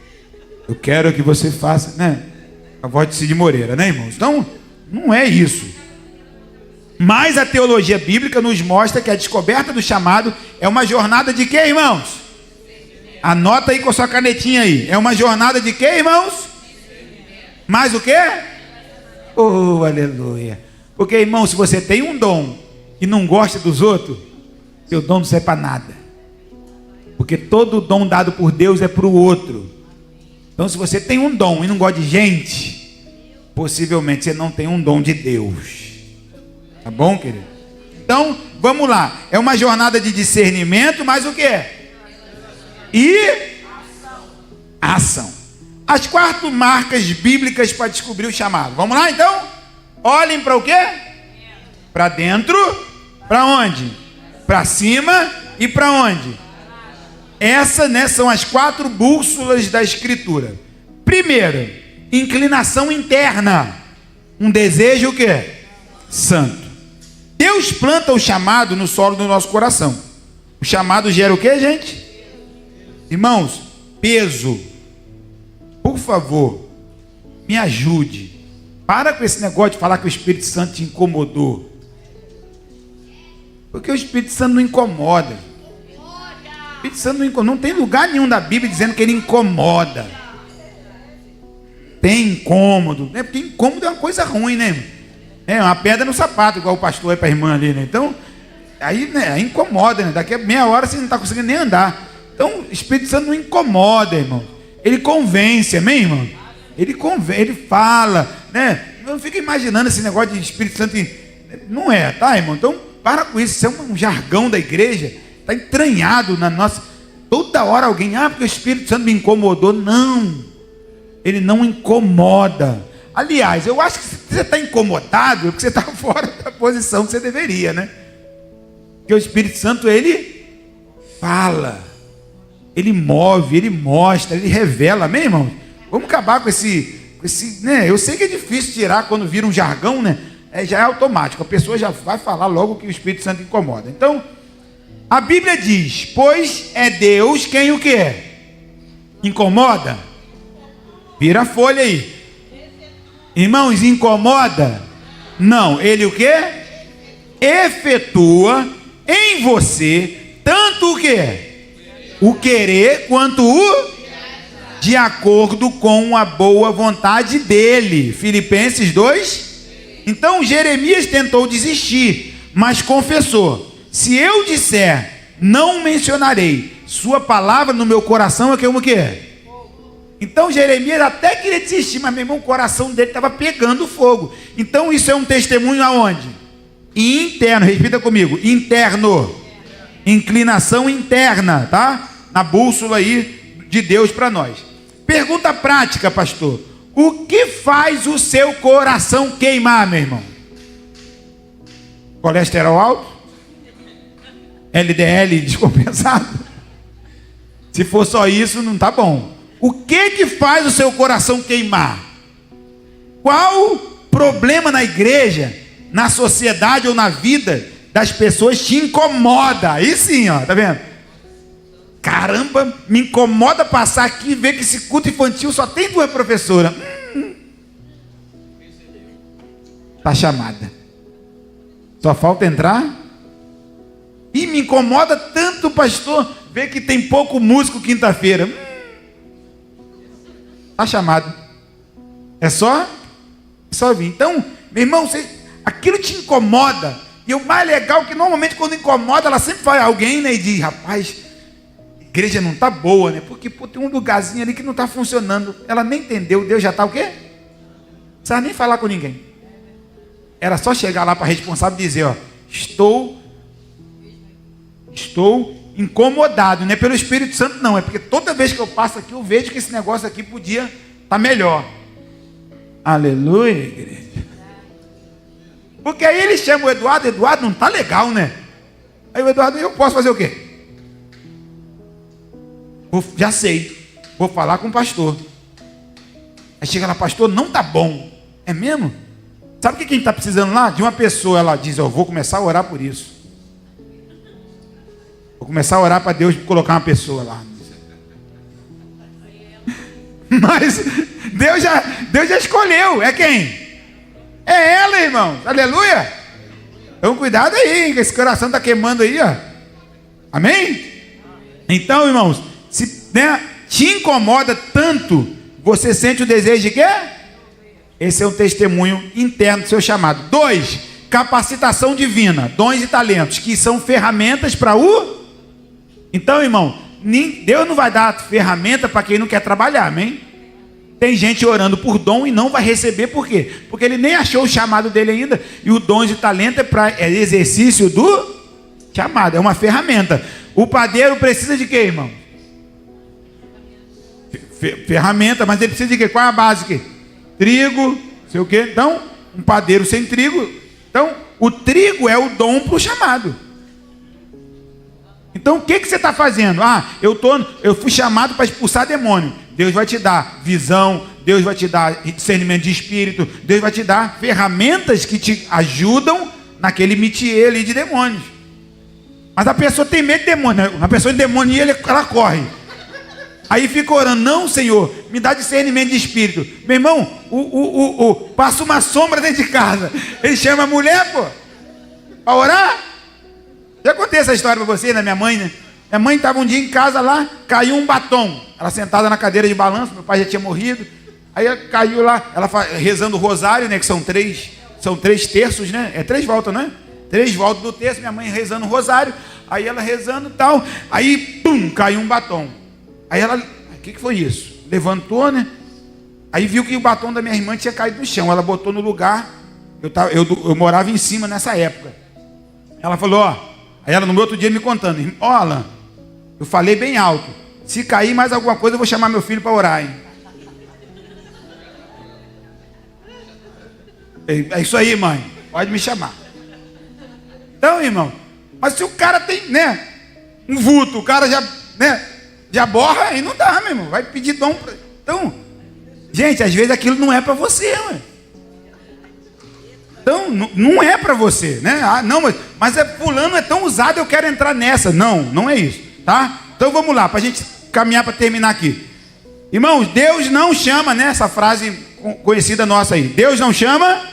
Eu quero que você faça, né? A voz de Cid Moreira, né, irmãos? Então, não é isso. Mas a teologia bíblica nos mostra que a descoberta do chamado é uma jornada de quê, irmãos? Anota aí com a sua canetinha aí. É uma jornada de quê, irmãos? Mais o quê? Oh, aleluia. Porque, irmão, se você tem um dom e não gosta dos outros, seu dom não serve para nada. Porque todo dom dado por Deus é para o outro. Então, se você tem um dom e não gosta de gente, possivelmente você não tem um dom de Deus. Tá bom, querido? Então, vamos lá. É uma jornada de discernimento, mas o quê? E ação. As 4 marcas bíblicas para descobrir o chamado. Vamos lá, então? Olhem para o quê? Para dentro. Para onde? Para cima e para onde? Essas, né, são as 4 bússolas da Escritura. Primeiro, inclinação interna. Um desejo o quê? Santo. Deus planta o chamado no solo do nosso coração. O chamado gera o quê, gente? Irmãos, peso. Por favor, me ajude. Para com esse negócio de falar que o Espírito Santo te incomodou. Porque o Espírito Santo não incomoda. O Espírito Santo não incomoda. Não tem lugar nenhum da Bíblia dizendo que ele incomoda. Tem incômodo, né? Porque incômodo é uma coisa ruim, né? É uma pedra no sapato, igual o pastor é para a irmã ali, né? Então, aí, né, incomoda, né? Daqui a meia hora você não está conseguindo nem andar. Então, o Espírito Santo não incomoda, irmão. Ele convence, amém, irmão? Ele convence, ele fala, né? Não fica imaginando esse negócio de Espírito Santo. Não é, tá, irmão? Então, para com isso. Isso é um jargão da igreja. Está entranhado na nossa... Toda hora alguém, porque o Espírito Santo me incomodou. Não. Ele não incomoda. Aliás, eu acho que se você está incomodado, é porque você está fora da posição que você deveria, né? Porque o Espírito Santo, ele fala, ele move, ele mostra, ele revela, amém, irmão? Vamos acabar com esse, né? Eu sei que é difícil tirar quando vira um jargão, né? Já é automático, a pessoa já vai falar logo que o Espírito Santo incomoda. Então, a Bíblia diz, pois é Deus quem o quê? Incomoda? Vira a folha aí. Irmãos, incomoda? Não, ele o quê? Efetua em você tanto o quê? O querer quanto o de acordo com a boa vontade dele. Filipenses 2. Então Jeremias tentou desistir, mas confessou: se eu disser, não mencionarei sua palavra no meu coração, é que o quê? Então Jeremias até queria desistir, mas meu irmão, o coração dele estava pegando fogo. Então isso é um testemunho aonde? Interno, repita comigo, interno. Inclinação interna, tá? Na bússola aí de Deus para nós. Pergunta prática, pastor. O que faz o seu coração queimar, meu irmão? Colesterol alto? LDL descompensado? Se for só isso, não tá bom. O que faz o seu coração queimar? Qual problema na igreja, na sociedade ou na vida das pessoas te incomoda? Aí sim, ó, tá vendo? Caramba, me incomoda passar aqui e ver que esse culto infantil só tem 2 professoras. Tá chamada. Só falta entrar. E me incomoda tanto, pastor, ver que tem pouco músico quinta-feira. Tá chamado. É só vir. Então, meu irmão, aquilo te incomoda. E o mais legal é que normalmente quando incomoda, ela sempre vai alguém, né, e diz: rapaz, a igreja não tá boa, né? Porque tem um lugarzinho ali que não tá funcionando. Ela nem entendeu. Deus já tá o quê? Não precisa nem falar com ninguém. Era só chegar lá para a responsável e dizer: ó, estou incomodado. Não é pelo Espírito Santo, não. É porque toda vez que eu passo aqui, eu vejo que esse negócio aqui podia estar melhor. Aleluia, igreja. Porque aí ele chama o Eduardo. Eduardo, não está legal, né? Aí o Eduardo: eu posso fazer o quê? Já sei. Vou falar com o pastor. Aí chega lá: pastor, não está bom. É mesmo? Sabe o que a gente está precisando lá? De uma pessoa. Ela diz: eu vou começar a orar por isso. Vou começar a orar para Deus colocar uma pessoa lá. Mas Deus já escolheu. É quem? É ela, irmão. Aleluia. Então cuidado aí, que esse coração está queimando aí, ó. Amém? Então, irmãos, se te incomoda tanto, você sente o desejo de quê? Esse é um testemunho interno do seu chamado. 2, capacitação divina, dons e talentos, que são ferramentas para o... Então, irmão, Deus não vai dar ferramenta para quem não quer trabalhar, amém? Tem gente orando por dom e não vai receber, por quê? Porque ele nem achou o chamado dele ainda. E o dons e talento é exercício do chamado, é uma ferramenta. O padeiro precisa de quê, irmão? Ferramenta, mas ele precisa de quê? Qual é a base aqui? Trigo, sei o quê. Então, um padeiro sem trigo. Então, o trigo é o dom para o chamado. Então, o que você está fazendo? Eu fui chamado para expulsar demônio. Deus vai te dar visão, Deus vai te dar discernimento de espírito, Deus vai te dar ferramentas que te ajudam naquele métier ali de demônios. Mas a pessoa tem medo de demônio, né? Uma pessoa de demônio, ela corre. Aí fica orando: não, Senhor, me dá discernimento de espírito. Meu irmão, passa uma sombra dentro de casa. Ele chama a mulher, pô, para orar. Já contei essa história para você, né? Minha mãe, né? Minha mãe estava um dia em casa lá, caiu um batom. Ela sentada na cadeira de balanço, meu pai já tinha morrido. Aí ela caiu lá, ela rezando o rosário, né? Que são três terços, né? É 3 voltas, né? 3 voltas do terço, minha mãe rezando o rosário. Aí ela rezando e tal. Aí, pum, caiu um batom. Aí ela, o que foi isso? Levantou, né? Aí viu que o batom da minha irmã tinha caído no chão. Ela botou no lugar. Eu morava em cima nessa época. Ela falou: ó. Aí ela no meu outro dia me contando: ó, Alan, eu falei bem alto. Se cair mais alguma coisa, eu vou chamar meu filho para orar, hein? É isso aí, mãe. Pode me chamar. Então, irmão, mas se o cara tem, né, um vulto, o cara já, né, já borra, aí não dá, meu irmão. Vai pedir dom. Então, gente, às vezes aquilo não é para você, ué. Então, não é para você, né? Não, mas fulano é tão usado, eu quero entrar nessa. Não é isso, tá? Então vamos lá, para a gente caminhar para terminar aqui. Irmãos, Deus não chama, né? Essa frase conhecida nossa aí. Deus não chama,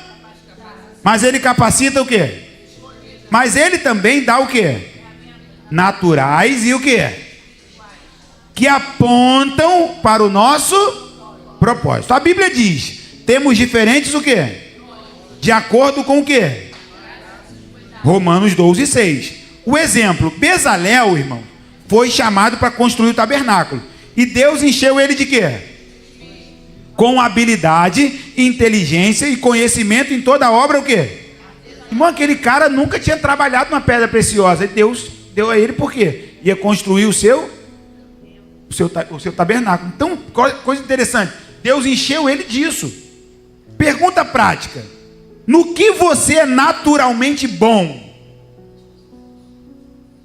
mas Ele capacita o quê? Mas Ele também dá o quê? Naturais e o quê? Que apontam para o nosso propósito. A Bíblia diz: temos diferentes o quê? De acordo com o quê? Romanos 12:6. O exemplo: Bezalel, irmão, foi chamado para construir o tabernáculo. E Deus encheu ele de quê? Com habilidade, inteligência e conhecimento em toda a obra o quê? Irmão, aquele cara nunca tinha trabalhado numa pedra preciosa. E Deus deu a ele por quê? Ia construir o seu tabernáculo. Então, coisa interessante. Deus encheu ele disso. Pergunta prática: no que você é naturalmente bom?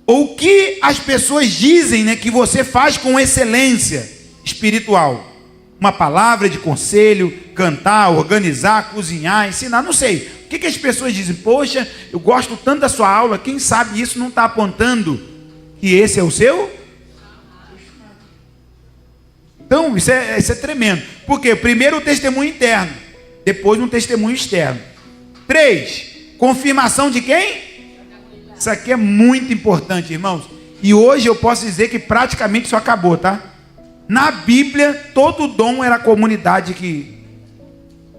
Ou o que as pessoas dizem, né, que você faz com excelência espiritual? Uma palavra de conselho, cantar, organizar, cozinhar, ensinar, não sei. O que as pessoas dizem? Poxa, eu gosto tanto da sua aula, quem sabe isso não está apontando que esse é o seu? Então, isso é tremendo. Por quê? Primeiro o testemunho interno, depois um testemunho externo. 3, confirmação de quem? Isso aqui é muito importante, irmãos. E hoje eu posso dizer que praticamente isso acabou, tá? Na Bíblia, todo dom era a comunidade que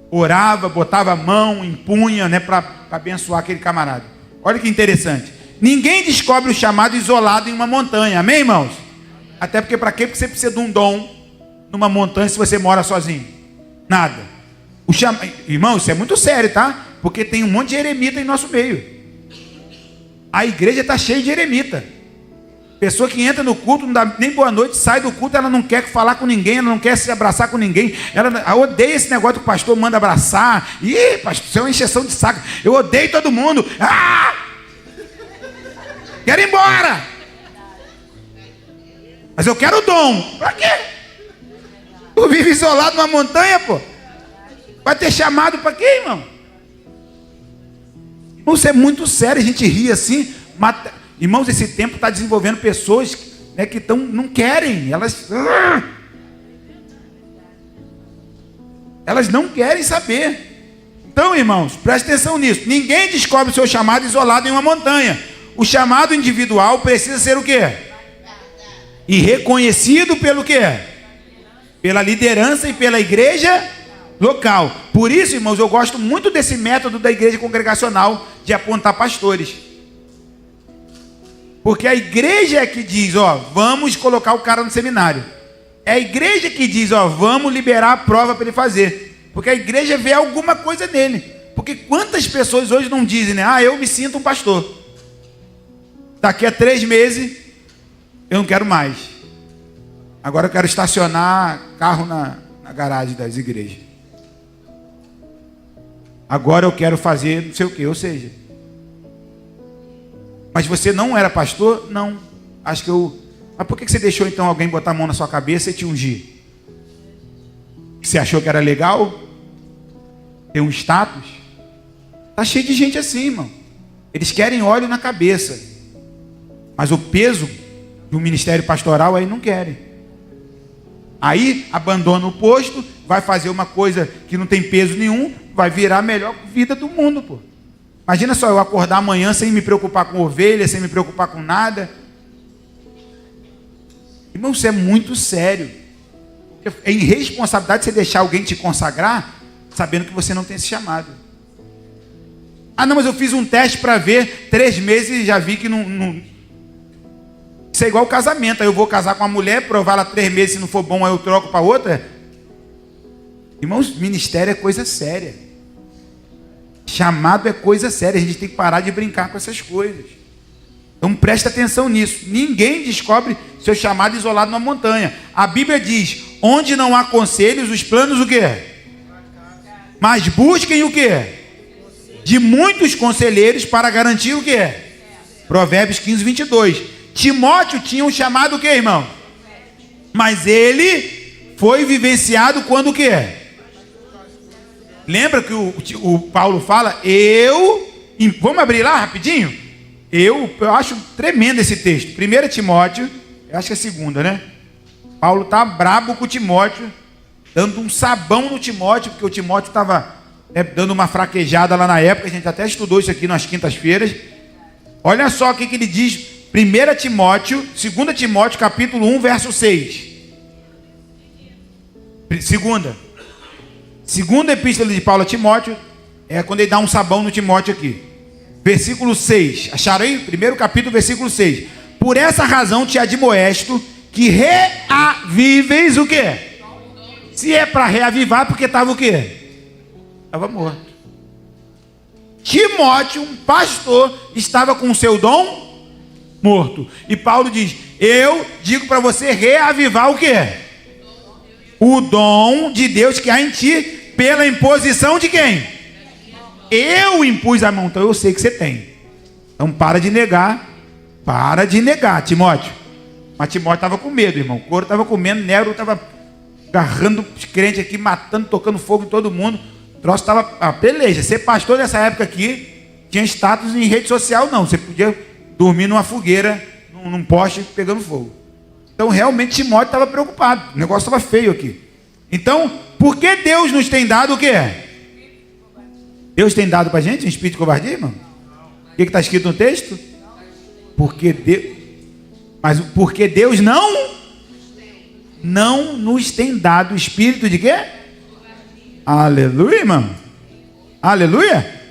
orava, botava a mão, impunha, né, para abençoar aquele camarada. Olha que interessante. Ninguém descobre o chamado isolado em uma montanha. Amém, irmãos? Até porque para quê? Porque você precisa de um dom numa montanha se você mora sozinho. Nada. Irmão, isso é muito sério, tá? Porque tem um monte de eremita em nosso meio. A igreja está cheia de eremita. Pessoa que entra no culto, não dá nem boa noite, sai do culto, ela não quer falar com ninguém, ela não quer se abraçar com ninguém. Ela odeia esse negócio que o pastor manda abraçar. Ih, pastor, isso é uma encheção de saco. Eu odeio todo mundo. Ah! Quero ir embora. Mas eu quero o dom. Para quê? Tu vive isolado numa montanha, pô. Vai ter chamado para quê, irmão? Isso é muito sério, a gente ri assim. Irmãos, esse tempo está desenvolvendo pessoas, né, que não querem. Elas não querem saber. Então, irmãos, preste atenção nisso. Ninguém descobre o seu chamado isolado em uma montanha. O chamado individual precisa ser o quê? E reconhecido pelo quê? Pela liderança e pela igreja local. Por isso, irmãos, eu gosto muito desse método da igreja congregacional de apontar pastores. Porque a igreja é que diz, ó, vamos colocar o cara no seminário. É a igreja que diz, ó, vamos liberar a prova para ele fazer. Porque a igreja vê alguma coisa nele. Porque quantas pessoas hoje não dizem, né? Ah, eu me sinto um pastor. Daqui a 3 meses, eu não quero mais. Agora eu quero estacionar carro na garagem das igrejas. Agora eu quero fazer não sei o que, ou seja. Mas você não era pastor? Não. Acho que eu... Mas por que você deixou então alguém botar a mão na sua cabeça e te ungir? Você achou que era legal? Ter um status? Está cheio de gente assim, irmão. Eles querem óleo na cabeça. Mas o peso do ministério pastoral aí não querem. Aí abandona o posto, vai fazer uma coisa que não tem peso nenhum, vai virar a melhor vida do mundo, pô. Imagina só eu acordar amanhã sem me preocupar com ovelha, sem me preocupar com nada. Irmão, isso é muito sério. É irresponsabilidade você deixar alguém te consagrar sabendo que você não tem esse chamado. Ah, não, mas eu fiz um teste para ver, 3 meses e já vi que não... Isso é igual casamento. Aí eu vou casar com uma mulher, provar ela 3 meses, se não for bom, aí eu troco para outra. Irmãos, ministério é coisa séria. Chamado é coisa séria. A gente tem que parar de brincar com essas coisas. Então presta atenção nisso. Ninguém descobre seu chamado isolado numa montanha. A Bíblia diz, onde não há conselhos, os planos o quê? Mas busquem o quê? De muitos conselheiros para garantir o quê? Provérbios 15, 22. Timóteo tinha um chamado o quê, irmão? Mas ele foi vivenciado quando o quê? Lembra que o Paulo fala? Vamos abrir lá rapidinho? Eu acho tremendo esse texto. 1 Timóteo, eu acho que é 2, né? Paulo tá brabo com o Timóteo, dando um sabão no Timóteo, porque o Timóteo estava dando uma fraquejada lá na época. A gente até estudou isso aqui nas quintas-feiras. Olha só o que ele diz. 1 Timóteo, 2 Timóteo, capítulo 1, verso 6. Segunda epístola de Paulo a Timóteo, é quando ele dá um sabão no Timóteo aqui. Versículo 6. Acharam aí? 1º capítulo, versículo 6. Por essa razão te admoesto que reaviveis o quê? Se é para reavivar, porque estava o quê? Estava morto. Timóteo, um pastor, estava com o seu dom morto. E Paulo diz, eu digo para você reavivar o quê? o dom de Deus que há em ti, pela imposição de quem? Eu impus a mão, então eu sei que você tem. Então para de negar, Timóteo. Mas Timóteo estava com medo, irmão. O couro estava comendo, Nero estava agarrando os crentes aqui, matando, tocando fogo em todo mundo. O troço estava peleja. Ser pastor nessa época aqui, tinha status em rede social, não. Você podia dormir numa fogueira, num poste, pegando fogo. Então realmente Timóteo estava preocupado. O negócio estava feio aqui. Então, por que Deus nos tem dado o quê? Deus tem dado para a gente um espírito de covardia, irmão? O que está escrito no texto? Porque Deus não nos tem dado o espírito de quê? Aleluia, irmão. Aleluia.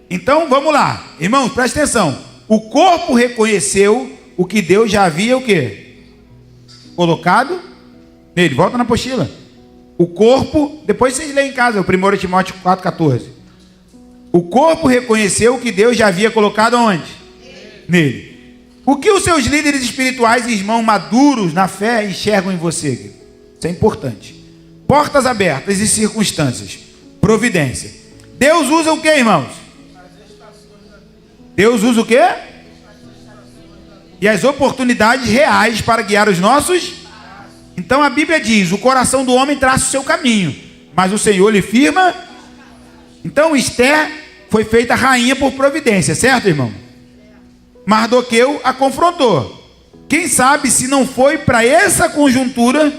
Então vamos lá, irmãos, presta atenção. O corpo reconheceu o que Deus já havia o quê? Colocado nele. Volta na apostila. O corpo, depois vocês leem em casa, o 1 Timóteo 4,14. O corpo reconheceu o que Deus já havia colocado onde? Nele. O que os seus líderes espirituais e irmãos maduros na fé enxergam em você? Isso é importante. Portas abertas e circunstâncias. Providência. Deus usa o que, irmãos? Deus usa o que? E as oportunidades reais para guiar os nossos. Então a Bíblia diz: o coração do homem traça o seu caminho, mas o Senhor lhe firma. Então Esther foi feita rainha por providência, certo, irmão? Mardoqueu a confrontou. Quem sabe se não foi para essa conjuntura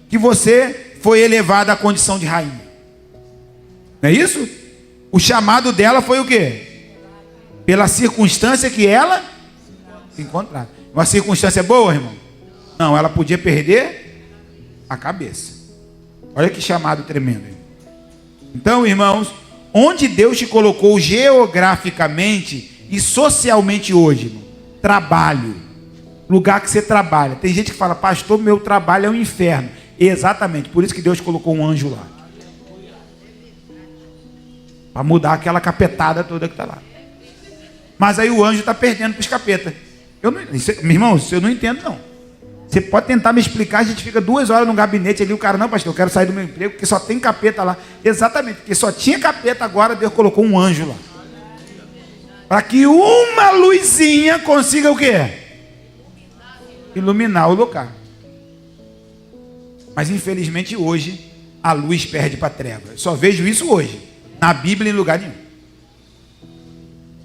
que você foi elevada à condição de rainha? Não é isso? O chamado dela foi o quê? Pela circunstância que ela se encontrava. Uma circunstância boa, irmão? Não, ela podia perder a cabeça. Olha que chamado tremendo. Então, irmãos, onde Deus te colocou geograficamente e socialmente hoje, irmão? Trabalho, lugar que você trabalha. Tem gente que fala: pastor, meu trabalho é um inferno. Exatamente, por isso que Deus colocou um anjo lá, para mudar aquela capetada toda que está lá. Mas aí o anjo está perdendo para os capetas. Meu irmão, isso eu não entendo, não. Você pode tentar me explicar, a gente fica 2 horas no gabinete ali, o cara: não, pastor, eu quero sair do meu emprego porque só tem capeta lá. Exatamente, porque só tinha capeta, agora Deus colocou um anjo lá, para que uma luzinha consiga o quê? Iluminar o lugar. Mas infelizmente hoje a luz perde para a treva. Eu só vejo isso hoje, na Bíblia, em lugar nenhum.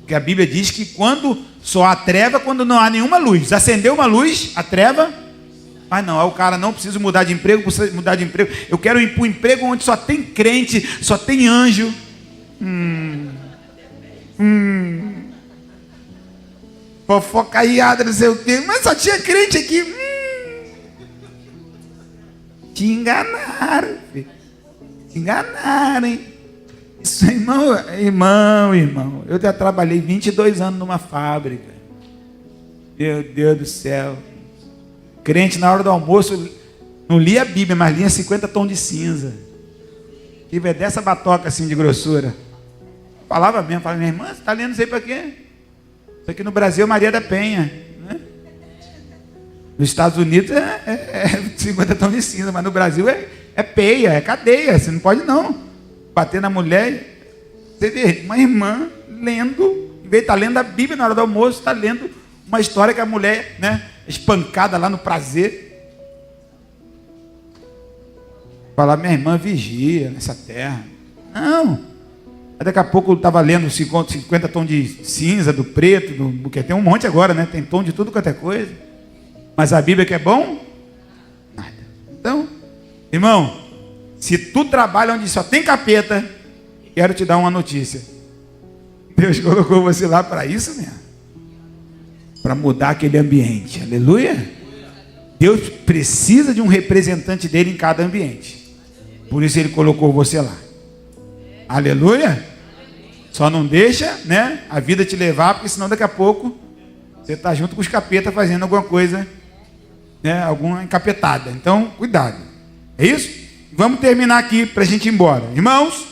Porque a Bíblia diz que quando só há treva, quando não há nenhuma luz. Acendeu uma luz, a treva. Mas não, é o cara: não preciso mudar de emprego, preciso mudar de emprego. Eu quero ir para um emprego onde só tem crente, só tem anjo. Fofocaiada, não sei o quê. Mas só tinha crente aqui. Te enganaram, filho. Te enganaram, hein? Isso, irmão. Eu já trabalhei 22 anos numa fábrica. Meu Deus do céu. Crente, na hora do almoço, não lia a Bíblia, mas lia 50 tons de cinza. Que é dessa batoca assim de grossura. Falava mesmo, minha irmã, você está lendo isso aí para quê? Isso aqui no Brasil é Maria da Penha, né? Nos Estados Unidos é 50 tons de cinza, mas no Brasil é peia, é cadeia. Você não pode não bater na mulher. Você vê uma irmã lendo, em vez de estar lendo a Bíblia na hora do almoço, está lendo uma história que a mulher, né, espancada lá no prazer. Falar: minha irmã vigia nessa terra. Não. Aí daqui a pouco eu estava lendo 50 tons de cinza, do preto, porque tem um monte agora, né? Tem tom de tudo quanto é coisa. Mas a Bíblia que é bom? Nada. Então, irmão, se tu trabalha onde só tem capeta, quero te dar uma notícia. Deus colocou você lá para isso mesmo. Para mudar aquele ambiente. Aleluia. Deus precisa de um representante dele em cada ambiente. Por isso ele colocou você lá. Aleluia. Só não deixa, né, a vida te levar, porque senão daqui a pouco você está junto com os capetas fazendo alguma coisa, né, alguma encapetada. Então, cuidado. É isso? Vamos terminar aqui para a gente ir embora. Irmãos,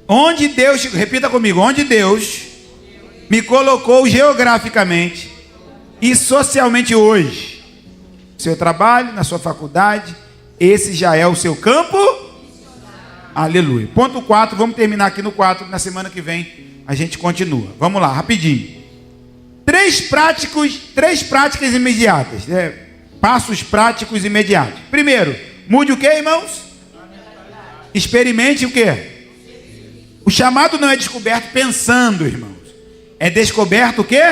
onde Deus, repita comigo: onde Deus me colocou geograficamente e socialmente hoje, no seu trabalho, na sua faculdade, esse já é o seu campo. Aleluia. Ponto 4, vamos terminar aqui no 4, na semana que vem a gente continua. Vamos lá, rapidinho. Três práticas imediatas, passos práticos imediatos. Primeiro, mude o que, irmãos? Experimente o que? O chamado não é descoberto pensando, irmãos. É descoberto o quê?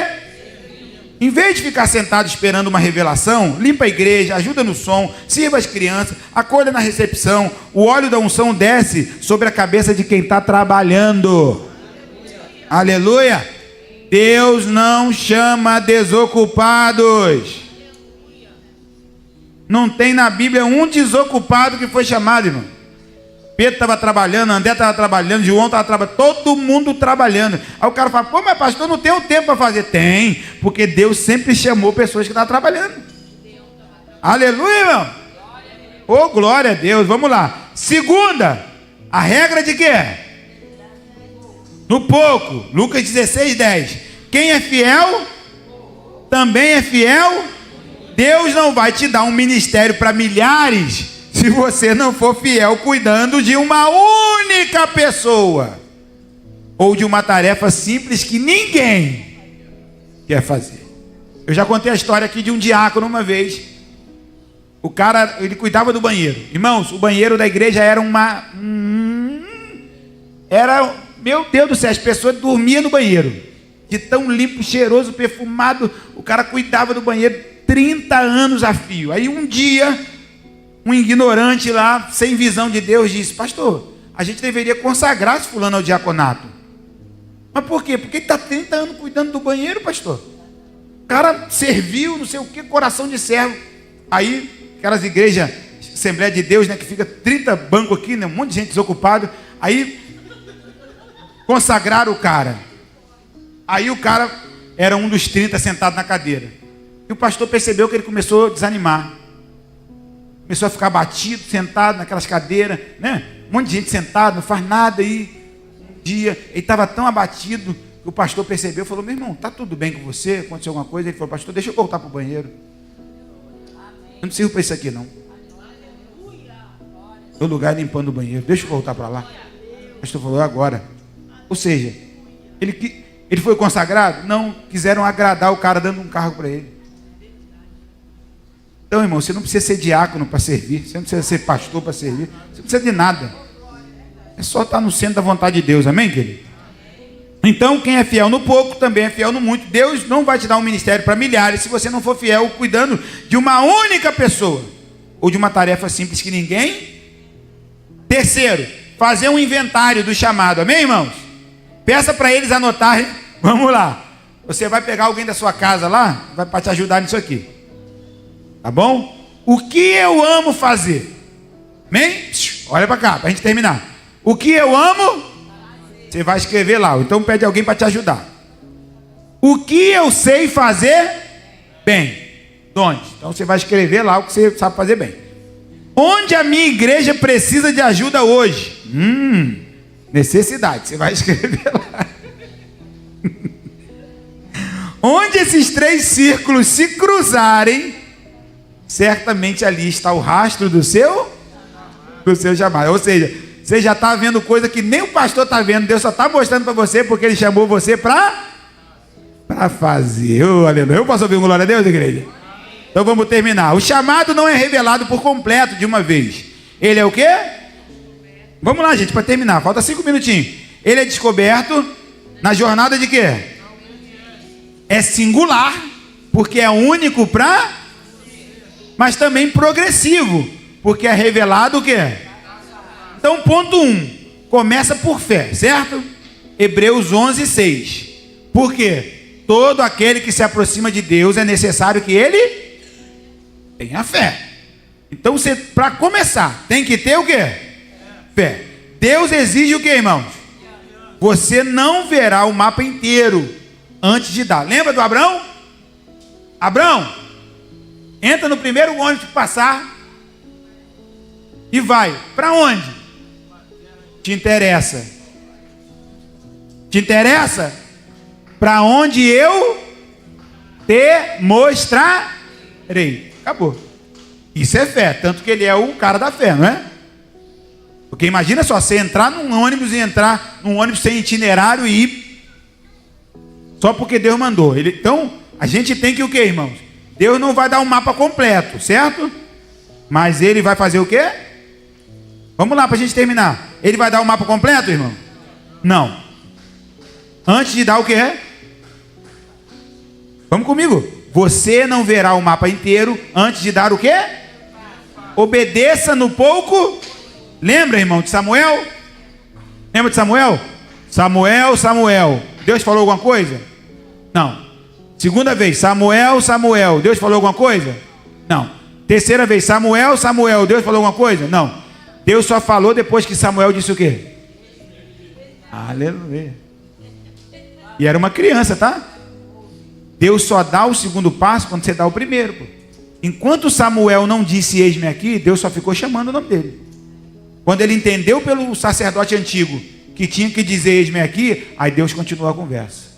Em vez de ficar sentado esperando uma revelação, limpa a igreja, ajuda no som, sirva as crianças, acolha na recepção. O óleo da unção desce sobre a cabeça de quem está trabalhando. Aleluia! Deus não chama desocupados. Não tem na Bíblia um desocupado que foi chamado, irmão. Pedro estava trabalhando, André estava trabalhando, João estava trabalhando, todo mundo trabalhando. Aí o cara fala, pô, mas pastor, não tem tempo para fazer. Tem, porque Deus sempre chamou pessoas que estavam trabalhando. Aleluia, irmão. Oh, glória a Deus, vamos lá. Segunda, a regra de quê? No pouco, Lucas 16:10. Quem é fiel, também é fiel. Deus não vai te dar um ministério para milhares se você não for fiel cuidando de uma única pessoa, ou de uma tarefa simples que ninguém quer fazer. Eu já contei a história aqui de um diácono uma vez. O cara, ele cuidava do banheiro. Irmãos, o banheiro da igreja era meu Deus do céu, as pessoas dormiam no banheiro, de tão limpo, cheiroso, perfumado. O cara cuidava do banheiro 30 anos a fio. Aí um dia, um ignorante lá, sem visão de Deus, disse, pastor, a gente deveria consagrar esse fulano ao diaconato. Mas por quê? Porque ele está 30 anos cuidando do banheiro, pastor. O cara serviu, não sei o que, coração de servo. Aí, aquelas igrejas, Assembleia de Deus, né, que fica 30 bancos aqui, né, um monte de gente desocupado. Aí, consagraram o cara. Aí o cara era um dos 30 sentado na cadeira. E o pastor percebeu que ele começou a desanimar. Começou a ficar batido, sentado naquelas cadeiras, né? Um monte de gente sentado, não faz nada. E um dia, ele estava tão abatido que o pastor percebeu, falou, meu irmão, está tudo bem com você? Aconteceu alguma coisa? Ele falou, pastor, deixa eu voltar para o banheiro. Eu não sirvo para isso aqui, não. Meu lugar é limpando o banheiro, deixa eu voltar para lá. O pastor falou, agora. Ou seja, ele foi consagrado? Não, quiseram agradar o cara dando um cargo para ele. Então, irmão, você não precisa ser diácono para servir, você não precisa ser pastor para servir, você não precisa de nada. É só estar no centro da vontade de Deus, amém, querido? Então, quem é fiel no pouco, também é fiel no muito. Deus não vai te dar um ministério para milhares se você não for fiel cuidando de uma única pessoa, ou de uma tarefa simples que ninguém. Terceiro, fazer um inventário do chamado, amém, irmãos? Peça para eles anotarem, vamos lá. Você vai pegar alguém da sua casa lá, vai para te ajudar nisso aqui. Tá bom? O que eu amo fazer? Amém? Olha para cá, para a gente terminar. O que eu amo? Você vai escrever lá. Então pede alguém para te ajudar. O que eu sei fazer bem? Onde? Então você vai escrever lá o que você sabe fazer bem. Onde a minha igreja precisa de ajuda hoje? Necessidade. Você vai escrever lá. Onde esses 3 círculos se cruzarem, certamente ali está o rastro do seu chamado. Ou seja, você já está vendo coisa que nem o pastor está vendo. Deus só está mostrando para você porque Ele chamou você para fazer. Oh, aleluia. Eu posso ouvir um glória a Deus, igreja? Então vamos terminar. O chamado não é revelado por completo de uma vez. Ele é o quê? Vamos lá, gente, para terminar. Falta 5 minutinhos. Ele é descoberto na jornada de quê? É singular, porque é único para... Mas também progressivo, porque é revelado o quê? Então, ponto 1, começa por fé, certo? Hebreus 11:6. Por quê? Todo aquele que se aproxima de Deus é necessário que ele tenha fé. Então, você, para começar, tem que ter o quê? Fé. Deus exige o quê, irmãos? Você não verá o mapa inteiro antes de dar. Lembra do Abraão? Abraão, entra no primeiro ônibus que passar e vai. Para onde? Te interessa? Te interessa? Para onde eu te mostrarei. Acabou. Isso é fé, tanto que ele é o cara da fé, não é? Porque imagina só, você entrar num ônibus e entrar num ônibus sem itinerário e ir só porque Deus mandou. Então, a gente tem que o quê, irmãos? Deus não vai dar um mapa completo, certo? Mas ele vai fazer o quê? Vamos lá para a gente terminar. Ele vai dar um mapa completo, irmão? Não. Antes de dar o quê? Vamos comigo. Você não verá o mapa inteiro antes de dar o quê? Obedeça no pouco. Lembra, irmão, de Samuel? Lembra de Samuel? Samuel. Deus falou alguma coisa? Não. Segunda vez, Samuel. Deus falou alguma coisa? Não. Terceira vez, Samuel. Deus falou alguma coisa? Não. Deus só falou depois que Samuel disse o quê? Aleluia. E era uma criança, tá? Deus só dá o segundo passo quando você dá o primeiro, pô. Enquanto Samuel não disse eis-me aqui, Deus só ficou chamando o nome dele. Quando ele entendeu pelo sacerdote antigo que tinha que dizer eis-me aqui, aí Deus continuou a conversa.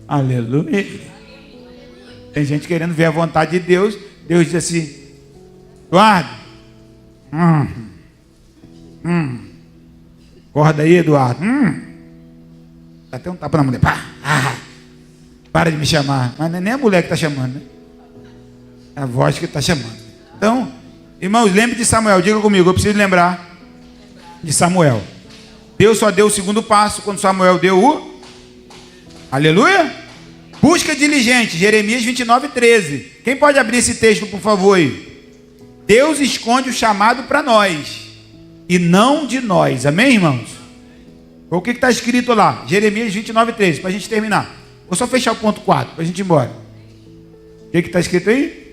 Aleluia. Tem gente querendo ver a vontade de Deus. Deus diz assim: Eduardo, acorda aí, Eduardo. Dá até um tapa na mulher. Para de me chamar. Mas não é nem a mulher que está chamando, né? É a voz que está chamando. Então, irmãos, lembre de Samuel. Diga comigo, eu preciso lembrar de Samuel. Deus só deu o segundo passo quando Samuel deu o... Aleluia? Busca diligente. Jeremias 29:13. Quem pode abrir esse texto, por favor, aí? Deus esconde o chamado para nós e não de nós. Amém, irmãos? O que está escrito lá? Jeremias 29:13, para a gente terminar. Vou só fechar o ponto 4, para a gente ir embora. O que está escrito aí?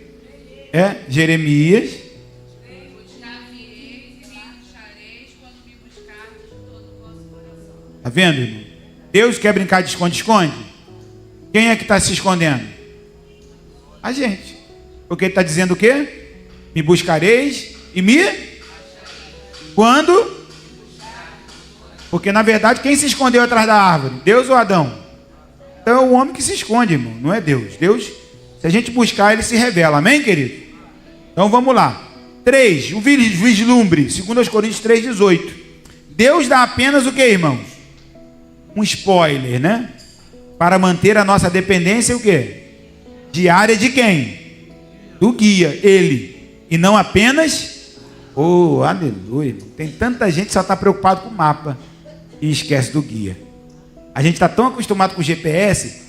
É Jeremias. Buscar-me-eis e me achareis quando me buscardes de todo o vosso coração. Está vendo, irmão? Deus quer brincar de esconde-esconde? Quem é que está se escondendo? A gente. Porque ele está dizendo o quê? Me buscareis e me... Quando? Porque na verdade quem se escondeu atrás da árvore? Deus ou Adão? Então é o homem que se esconde, irmão, não é Deus. Deus, se a gente buscar, ele se revela. Amém, querido? Então vamos lá. 3, o vislumbre, 2 Coríntios 3:18. Deus dá apenas o que, irmãos? Um spoiler, né? Para manter a nossa dependência o quê? Diária de quem? Do guia, ele. E não apenas... Oh, aleluia, irmão. Tem tanta gente que só está preocupado com o mapa e esquece do guia. A gente está tão acostumado com o GPS,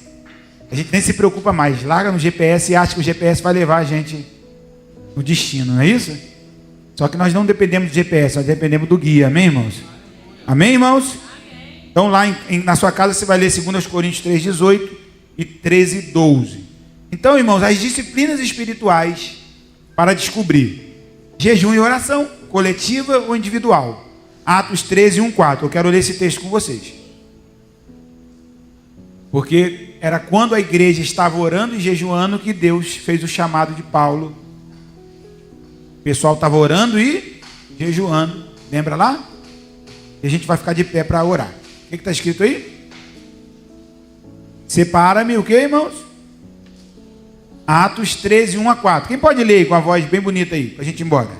a gente nem se preocupa mais. Larga no GPS e acha que o GPS vai levar a gente no destino, não é isso? Só que nós não dependemos do GPS, nós dependemos do guia. Amém, irmãos? Amém, irmãos? Amém. Então lá na sua casa você vai ler 2 Coríntios 3:18 e 13:12. Então, irmãos, as disciplinas espirituais para descobrir: jejum e oração, coletiva ou individual. Atos 13:1-4. Eu quero ler esse texto com vocês. Porque era quando a igreja estava orando e jejuando que Deus fez o chamado de Paulo. O pessoal estava orando e jejuando. Lembra lá? E a gente vai ficar de pé para orar. O que está escrito aí? Separa-me o que, irmãos? Atos 13:1-4. Quem pode ler aí com a voz bem bonita aí, para a gente ir embora?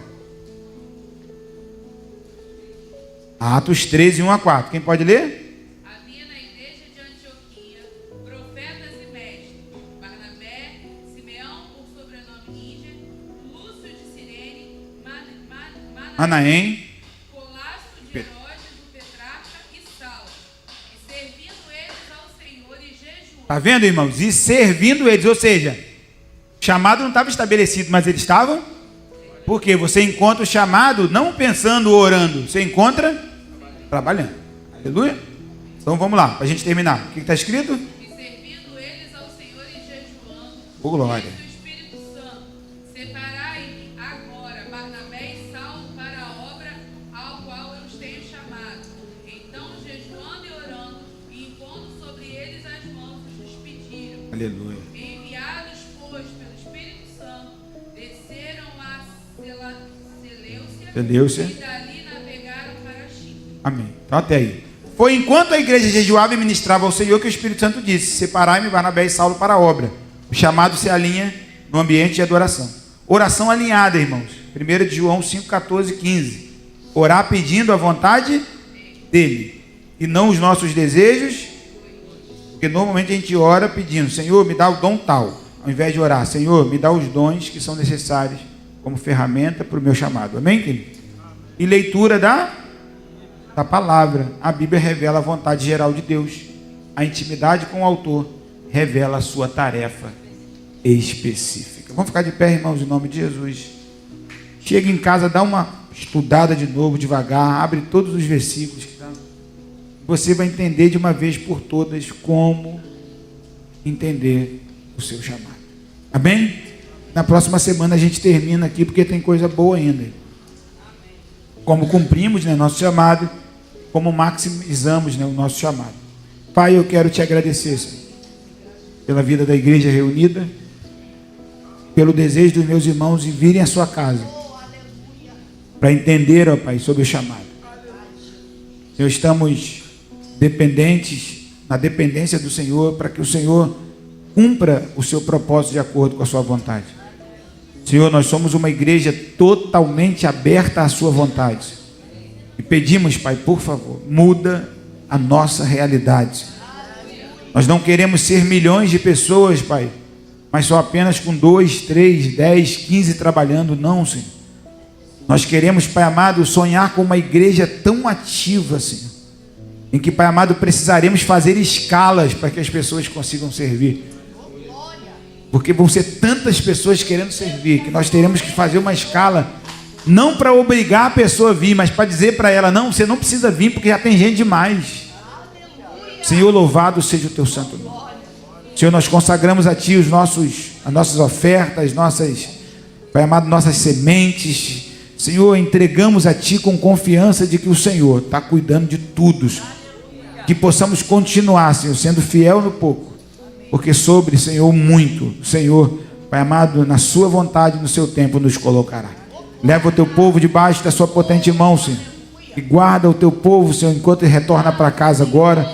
Atos 13:1-4. Quem pode ler? Havia na igreja de Antioquia profetas e mestres: Barnabé, Simeão, por sobrenome Níger, Lúcio de Cirene, Manaém, Colasso de Herodes, o Petrarca e Saulo. E servindo eles ao Senhor e jejuando. Está vendo, irmãos? E servindo eles, ou seja, o chamado não estava estabelecido, mas eles estavam. Porque você encontra o chamado não pensando ou orando, você encontra trabalhando. Aleluia? Então vamos lá, para a gente terminar. O que está escrito? E servindo eles ao Senhor e jejuando. Oh, glória. Diz o Espírito Santo: separai-me agora Barnabé e Saulo para a obra ao qual eu os tenho chamado. Então, jejuando e orando, e impondo sobre eles as mãos, os despediram. Aleluia. Enviados, pois, pelo Espírito Santo, desceram a Seleucia. E dali navegaram para Chipre. Amém. Então até aí. Foi enquanto a igreja jejuava e ministrava ao Senhor que o Espírito Santo disse: separai-me Barnabé e Saulo para a obra. O chamado se alinha no ambiente de adoração. oração alinhada, irmãos. 1 de João 5, 14 e 15. Orar pedindo a vontade dele e não os nossos desejos, porque normalmente a gente ora pedindo: Senhor, me dá o dom tal, ao invés de orar: Senhor, me dá os dons que são necessários como ferramenta para o meu chamado. Amém, querido? E leitura da palavra. A Bíblia revela a vontade geral de Deus. A intimidade com o autor revela a sua tarefa específica. Vamos ficar de pé, irmãos, em nome de Jesus. Chega em casa, dá uma estudada de novo, devagar, abre todos os versículos que estão. Você vai entender de uma vez por todas como entender o seu chamado. Amém? Na próxima semana a gente termina aqui, porque tem coisa boa ainda. Como cumprimos, né, nosso chamado, como maximizamos, né, o nosso chamado. Pai, eu quero te agradecer, Senhor, pela vida da igreja reunida, pelo desejo dos meus irmãos de virem à sua casa para entender, ó Pai, sobre o chamado. Senhor, estamos dependentes, na dependência do Senhor, para que o Senhor cumpra o seu propósito de acordo com a sua vontade. Senhor, nós somos uma igreja totalmente aberta à sua vontade. E pedimos, Pai, por favor, muda a nossa realidade. Nós não queremos ser milhões de pessoas, Pai, mas só apenas com 2, 3, 10, 15 trabalhando. Não, Senhor. Nós queremos, Pai amado, sonhar com uma igreja tão ativa, Senhor, em que, Pai amado, precisaremos fazer escalas para que as pessoas consigam servir. Porque vão ser tantas pessoas querendo servir, que nós teremos que fazer uma escala, não para obrigar a pessoa a vir, mas para dizer para ela: não, você não precisa vir, porque já tem gente demais. Senhor, louvado seja o teu santo nome. Senhor, nós consagramos a Ti as nossas ofertas, Pai amado, nossas sementes. Senhor, entregamos a Ti com confiança de que o Senhor está cuidando de tudo. Que possamos continuar, Senhor, sendo fiel no pouco, porque sobre, Senhor, muito, o Senhor, Pai amado, na sua vontade, no seu tempo, nos colocará. Leva o teu povo debaixo da sua potente mão, Senhor, e guarda o teu povo, Senhor, enquanto ele retorna para casa agora,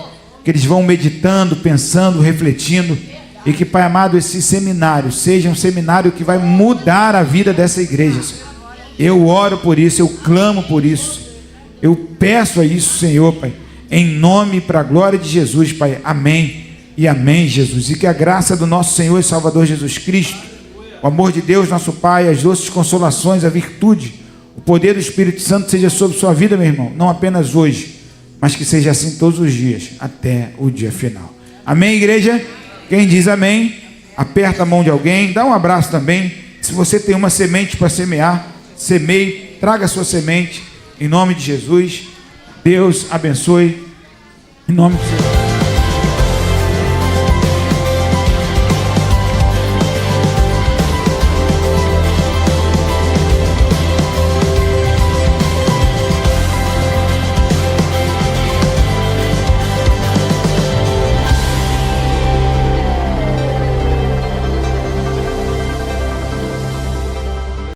que eles vão meditando, pensando, refletindo, e que, Pai amado, esse seminário seja um seminário que vai mudar a vida dessa igreja, Senhor. Eu oro por isso, eu clamo por isso, eu peço a isso, Senhor, Pai, em nome e para a glória de Jesus, Pai. Amém e amém, Jesus. E que a graça do nosso Senhor e Salvador Jesus Cristo, o amor de Deus, nosso Pai, as doces consolações, a virtude, o poder do Espírito Santo seja sobre sua vida, meu irmão, não apenas hoje, mas que seja assim todos os dias, até o dia final. Amém, igreja? Quem diz amém, aperta a mão de alguém, dá um abraço também. Se você tem uma semente para semear, semeie, traga a sua semente, em nome de Jesus. Deus abençoe, em nome de Jesus.